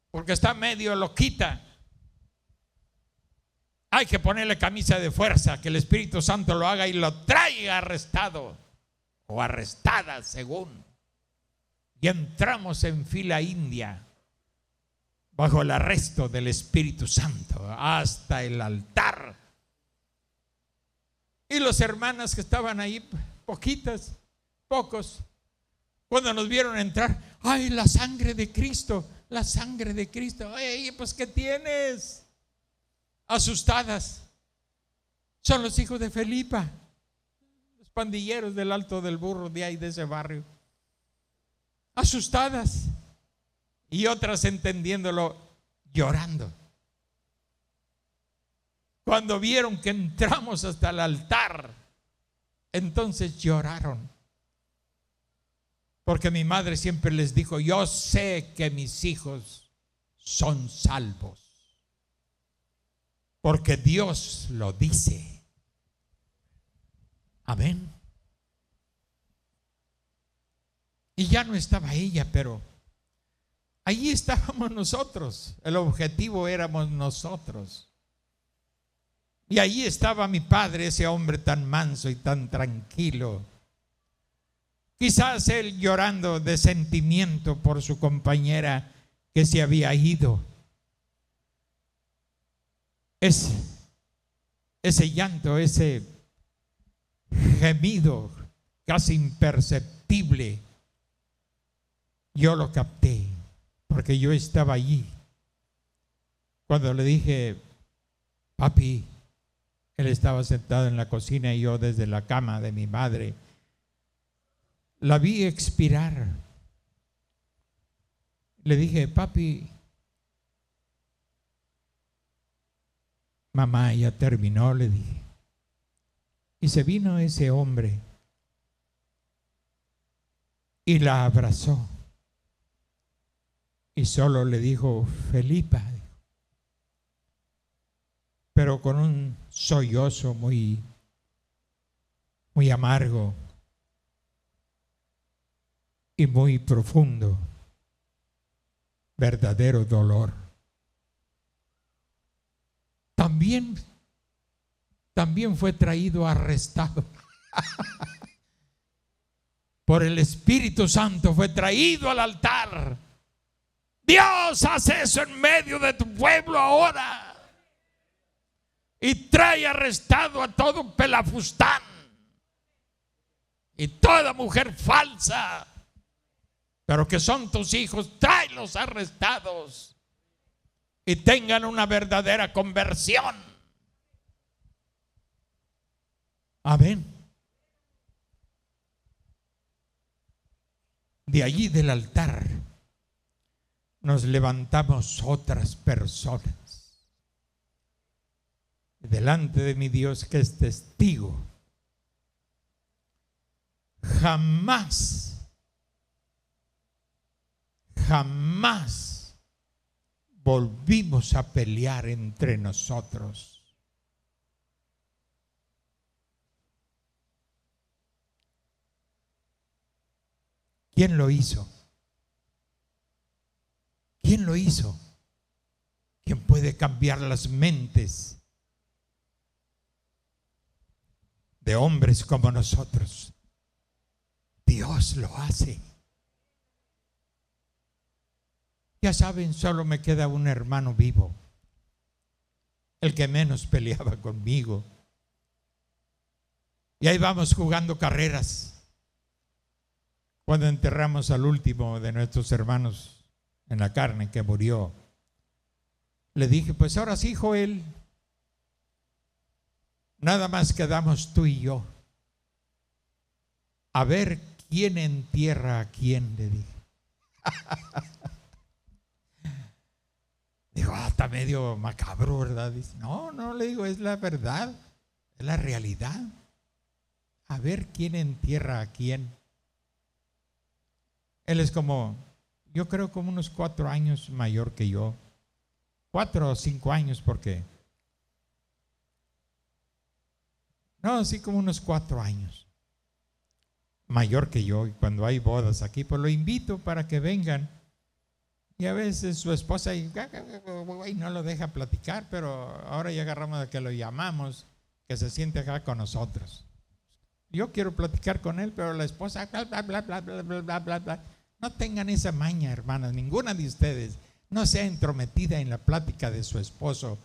Porque está medio loquita. Hay que ponerle camisa de fuerza, que el Espíritu Santo lo haga y lo traiga arrestado o arrestada, según. Y entramos en fila india bajo el arresto del Espíritu Santo hasta el altar. Y los hermanas que estaban ahí, poquitas, pocos, cuando nos vieron entrar, ay, la sangre de Cristo, la sangre de Cristo. Ay, pues ¿qué tienes? Asustadas. Son los hijos de Felipa, los pandilleros del Alto del Burro de ahí, de ese barrio. Asustadas. Y otras entendiéndolo, llorando. Cuando vieron que entramos hasta el altar, entonces lloraron. Porque mi madre siempre les dijo, yo sé que mis hijos son salvos. Porque Dios lo dice. Amén. Y ya no estaba ella, pero allí estábamos nosotros. El objetivo éramos nosotros. Y allí estaba mi padre, ese hombre tan manso y tan tranquilo. Quizás él llorando de sentimiento por su compañera que se había ido. Ese llanto, ese gemido casi imperceptible, yo lo capté, porque yo estaba allí. Cuando le dije, papi, él estaba sentado en la cocina y yo desde la cama de mi madre la vi expirar. Le dije, papi, mamá ya terminó, le dije. Y se vino ese hombre y la abrazó. Y solo le dijo, Felipa, pero con un sollozo muy amargo y muy profundo, verdadero dolor. También fue traído arrestado por el Espíritu Santo, fue traído al altar. Dios hace eso en medio de tu pueblo ahora. Y trae arrestado a todo pelafustán y toda mujer falsa, pero que son tus hijos, tráelos arrestados y tengan una verdadera conversión. Amén. De allí del altar nos levantamos otras personas delante de mi Dios, que es testigo. Jamás volvimos a pelear entre nosotros. ¿Quién lo hizo? ¿Quién lo hizo? ¿Quién puede cambiar las mentes de hombres como nosotros? Dios lo hace. Ya saben, solo me queda un hermano vivo, el que menos peleaba conmigo. Y ahí vamos jugando carreras. Cuando enterramos al último de nuestros hermanos en la carne que murió, le dije, pues ahora sí, Joel, nada más quedamos tú y yo. A ver quién entierra a quién, le dije. Digo, está medio macabro, ¿verdad? Dice, no, le digo, es la verdad, es la realidad. A ver quién entierra a quién. Él es como, yo creo como unos 4 años mayor que yo. 4 o 5 años, porque no, sí, como unos 4 años mayor que yo. Y cuando hay bodas aquí, pues lo invito para que vengan. Y a veces su esposa no lo deja platicar, pero ahora ya agarramos de que lo llamamos, que se siente acá con nosotros. Yo quiero platicar con él, pero la esposa bla, bla, bla, bla, bla, bla, bla, bla, bla. No tengan esa maña, hermanas. Ninguna de ustedes no sea entrometida en la plática de su esposo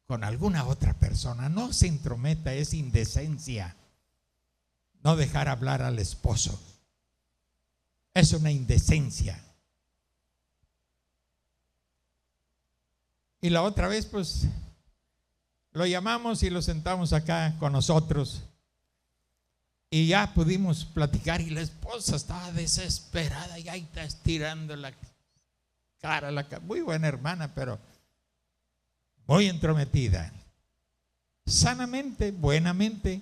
con alguna otra persona. No se entrometa, es indecencia. No dejar hablar al esposo es una indecencia. Y la otra vez, pues, lo llamamos y lo sentamos acá con nosotros. Y ya pudimos platicar y la esposa estaba desesperada y ahí está estirando la cara. Muy buena hermana, pero muy entrometida. Sanamente, buenamente.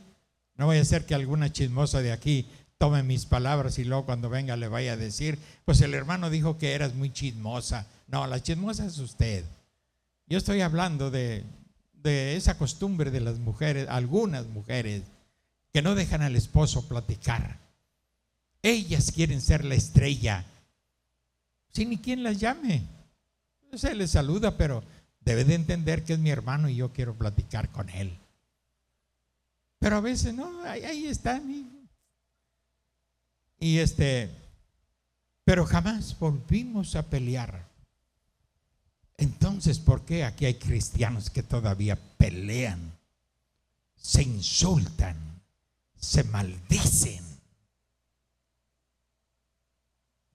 No vaya a ser que alguna chismosa de aquí tome mis palabras y luego cuando venga le vaya a decir, pues el hermano dijo que eras muy chismosa. No, la chismosa es usted. Yo estoy hablando de esa costumbre de las mujeres, algunas mujeres, que no dejan al esposo platicar. Ellas quieren ser la estrella, sin ni quien las llame. Se les saluda, pero debe de entender que es mi hermano y yo quiero platicar con él. Pero a veces no, ahí están. Pero jamás volvimos a pelear. Entonces, ¿por qué aquí hay cristianos que todavía pelean, se insultan, se maldicen?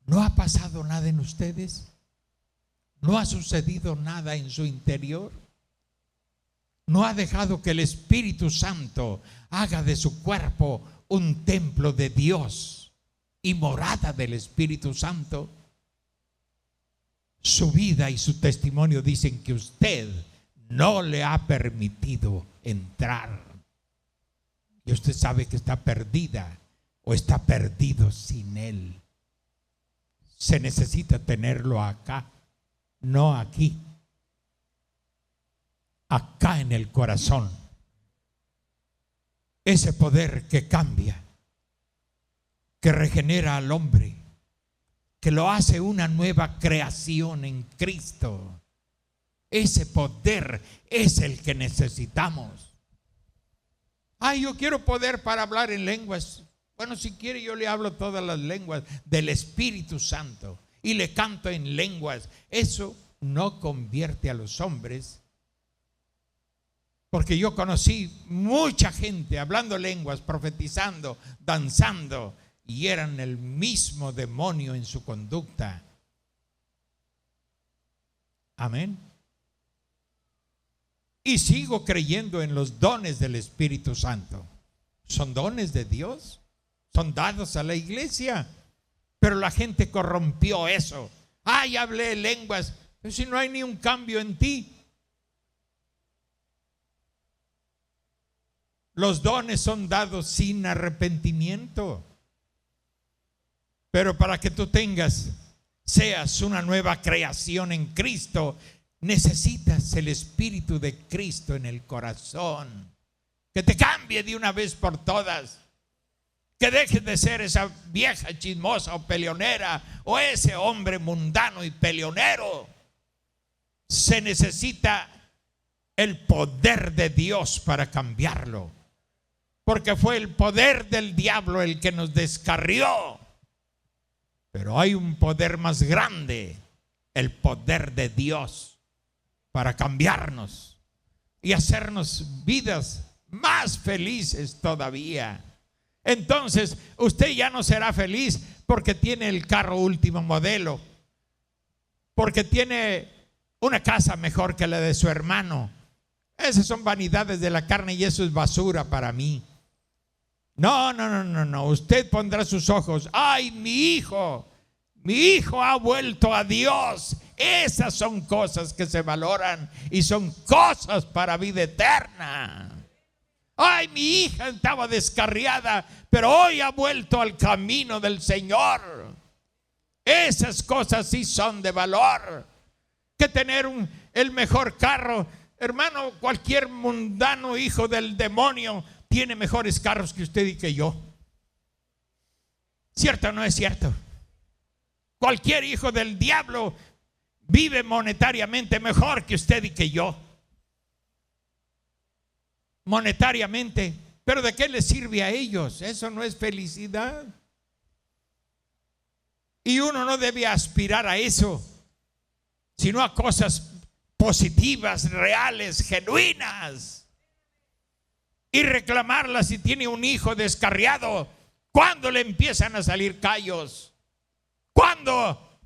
¿No ha pasado nada en ustedes? ¿No ha sucedido nada en su interior? ¿No ha dejado que el Espíritu Santo haga de su cuerpo un templo de Dios y morada del Espíritu Santo? Su vida y su testimonio dicen que usted no le ha permitido entrar. Y usted sabe que está perdida o está perdido sin Él. Se necesita tenerlo acá, no aquí. Acá en el corazón. Ese poder que cambia, que regenera al hombre, que lo hace una nueva creación en Cristo. Ese poder es el que necesitamos. Ay, yo quiero poder para hablar en lenguas. Bueno, si quiere yo le hablo todas las lenguas del Espíritu Santo y le canto en lenguas. Eso no convierte a los hombres, porque yo conocí mucha gente hablando lenguas, profetizando, danzando, y eran el mismo demonio en su conducta. Amén. Y sigo creyendo en los dones del Espíritu Santo. Son dones de Dios, son dados a la iglesia, pero la gente corrompió eso. Ay, hablé lenguas, pero si no hay ni un cambio en ti. Los dones son dados sin arrepentimiento. Pero para que tú seas una nueva creación en Cristo, necesitas el Espíritu de Cristo en el corazón, que te cambie de una vez por todas, que dejes de ser esa vieja chismosa o peleonera o ese hombre mundano y peleonero. se necesita el poder de Dios para cambiarlo, porque fue el poder del diablo el que nos descarrió. Pero hay un poder más grande, el poder de Dios, para cambiarnos y hacernos vidas más felices todavía. Entonces usted ya no será feliz porque tiene el carro último modelo, porque tiene una casa mejor que la de su hermano. Esas son vanidades de la carne y eso es basura para mí. No. Usted pondrá sus ojos. ¡Ay, mi hijo ha vuelto a Dios! Esas son cosas que se valoran y son cosas para vida eterna. ¡Ay, mi hija estaba descarriada, pero hoy ha vuelto al camino del Señor! Esas cosas sí son de valor. Que tener el mejor carro. Hermano, cualquier mundano hijo del demonio tiene mejores carros que usted y que yo. ¿Cierto o no es cierto? Cualquier hijo del diablo vive monetariamente mejor que usted y que yo. Monetariamente. ¿Pero de qué les sirve a ellos? Eso no es felicidad. Y uno no debe aspirar a eso, sino a cosas positivas, reales, genuinas. Y reclamarlas si tiene un hijo descarriado. ¿Cuándo le empiezan a salir callos? ¿Cuándo?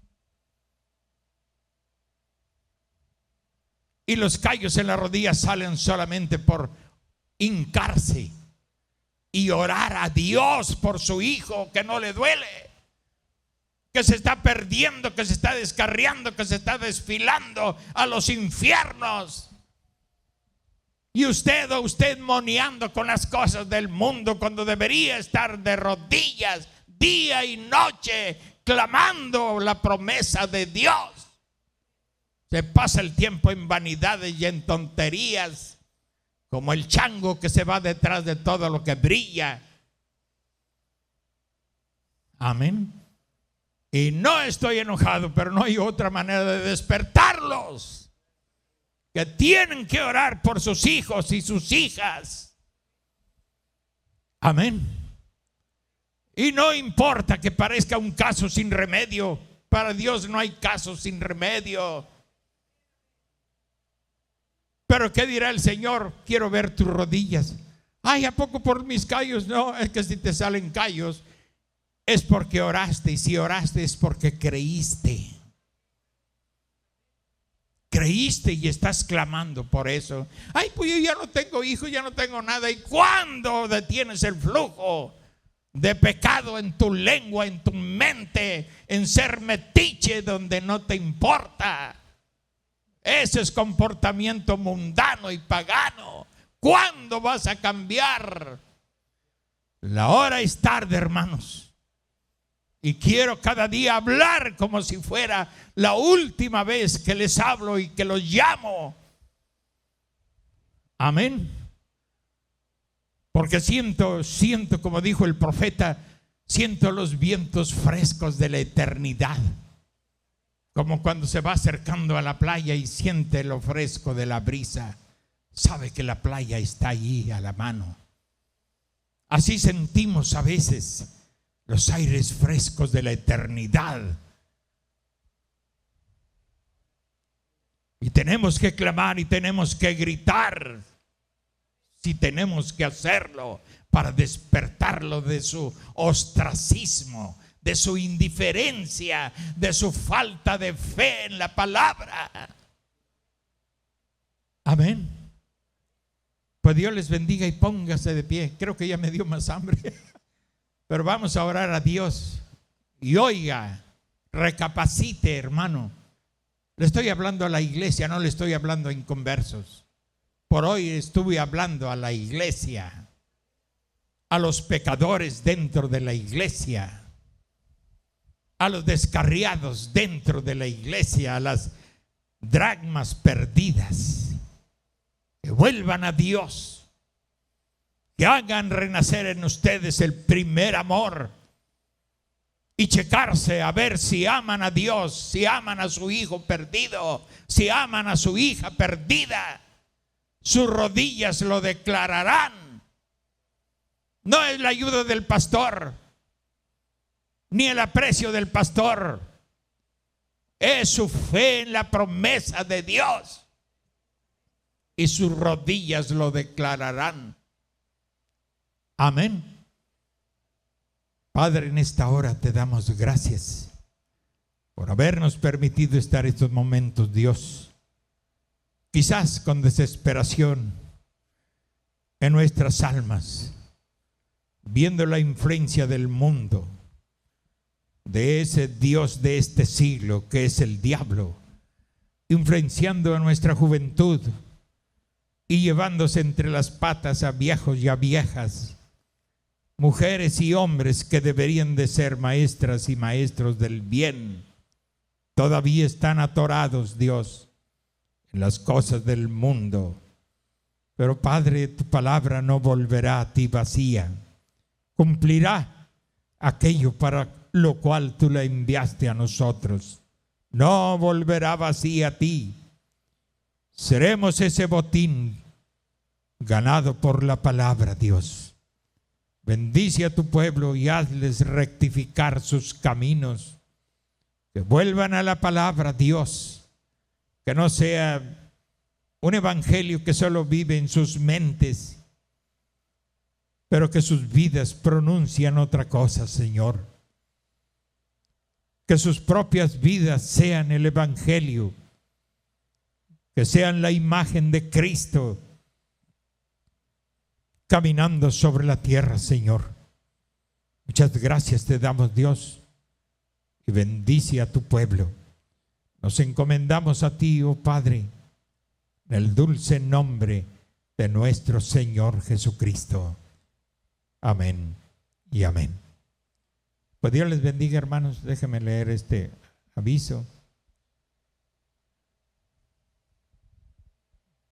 Y los callos en las rodillas salen solamente por hincarse y orar a Dios por su hijo que no le duele, que se está perdiendo, que se está descarriando, que se está desfilando a los infiernos. Y usted moneando con las cosas del mundo cuando debería estar de rodillas día y noche clamando la promesa de Dios. Se pasa el tiempo en vanidades y en tonterías, como el chango que se va detrás de todo lo que brilla. Amén. Y no estoy enojado, pero no hay otra manera de despertarlos, que tienen que orar por sus hijos y sus hijas. Amén. Y no importa que parezca un caso sin remedio, para Dios no hay caso sin remedio. Pero ¿qué dirá el Señor? Quiero ver tus rodillas. Ay, ¿a poco por mis callos? No, es que si te salen callos es porque oraste, y si oraste es porque creíste. Creíste y estás clamando por eso. Ay, pues yo ya no tengo hijos, ya no tengo nada. ¿Y cuándo detienes el flujo de pecado en tu lengua, en tu mente, en ser metiche donde no te importa? Ese es comportamiento mundano y pagano. ¿Cuándo vas a cambiar? La hora es tarde, hermanos. Y quiero cada día hablar como si fuera la última vez que les hablo y que los llamo. Amén. Porque siento, como dijo el profeta, siento los vientos frescos de la eternidad. Como cuando se va acercando a la playa y siente lo fresco de la brisa. Sabe que la playa está allí a la mano. Así sentimos a veces los aires frescos de la eternidad. Y tenemos que clamar y tenemos que gritar. Si tenemos que hacerlo para despertarlo de su ostracismo, de su indiferencia, de su falta de fe en la palabra. Amén. Pues Dios les bendiga y póngase de pie. Creo que ya me dio más hambre. Pero vamos a orar a Dios. Y oiga, recapacite, hermano. Le estoy hablando a la iglesia, no le estoy hablando a inconversos. Por hoy estuve hablando a la iglesia, a los pecadores dentro de la iglesia, a los descarriados dentro de la iglesia, a las dracmas perdidas. Que vuelvan a Dios. Que hagan renacer en ustedes el primer amor. y checarse a ver si aman a Dios, si aman a su hijo perdido, si aman a su hija perdida. Sus rodillas lo declararán. No es la ayuda del pastor, ni el aprecio del pastor. Es su fe en la promesa de Dios. Y sus rodillas lo declararán. Amén. Padre, en esta hora te damos gracias por habernos permitido estar estos momentos, Dios. Quizás con desesperación en nuestras almas, viendo la influencia del mundo, de ese Dios de este siglo que es el diablo, influenciando a nuestra juventud y llevándose entre las patas a viejos y a viejas, mujeres y hombres que deberían de ser maestras y maestros del bien. Todavía están atorados, Dios, en las cosas del mundo. Pero Padre, tu palabra no volverá a ti vacía. Cumplirá aquello para lo cual tú la enviaste a nosotros. No volverá vacía a ti. Seremos ese botín ganado por la palabra, Dios. Bendice a tu pueblo y hazles rectificar sus caminos. Que vuelvan a la palabra, Dios. Que no sea un evangelio que solo vive en sus mentes, pero que sus vidas pronuncian otra cosa, Señor. Que sus propias vidas sean el evangelio, que sean la imagen de Cristo caminando sobre la tierra, Señor. Muchas gracias te damos, Dios, y bendice a tu pueblo. Nos encomendamos a ti, oh Padre, en el dulce nombre de nuestro Señor Jesucristo. Amén y amén. Pues Dios les bendiga, hermanos. Déjenme leer este aviso.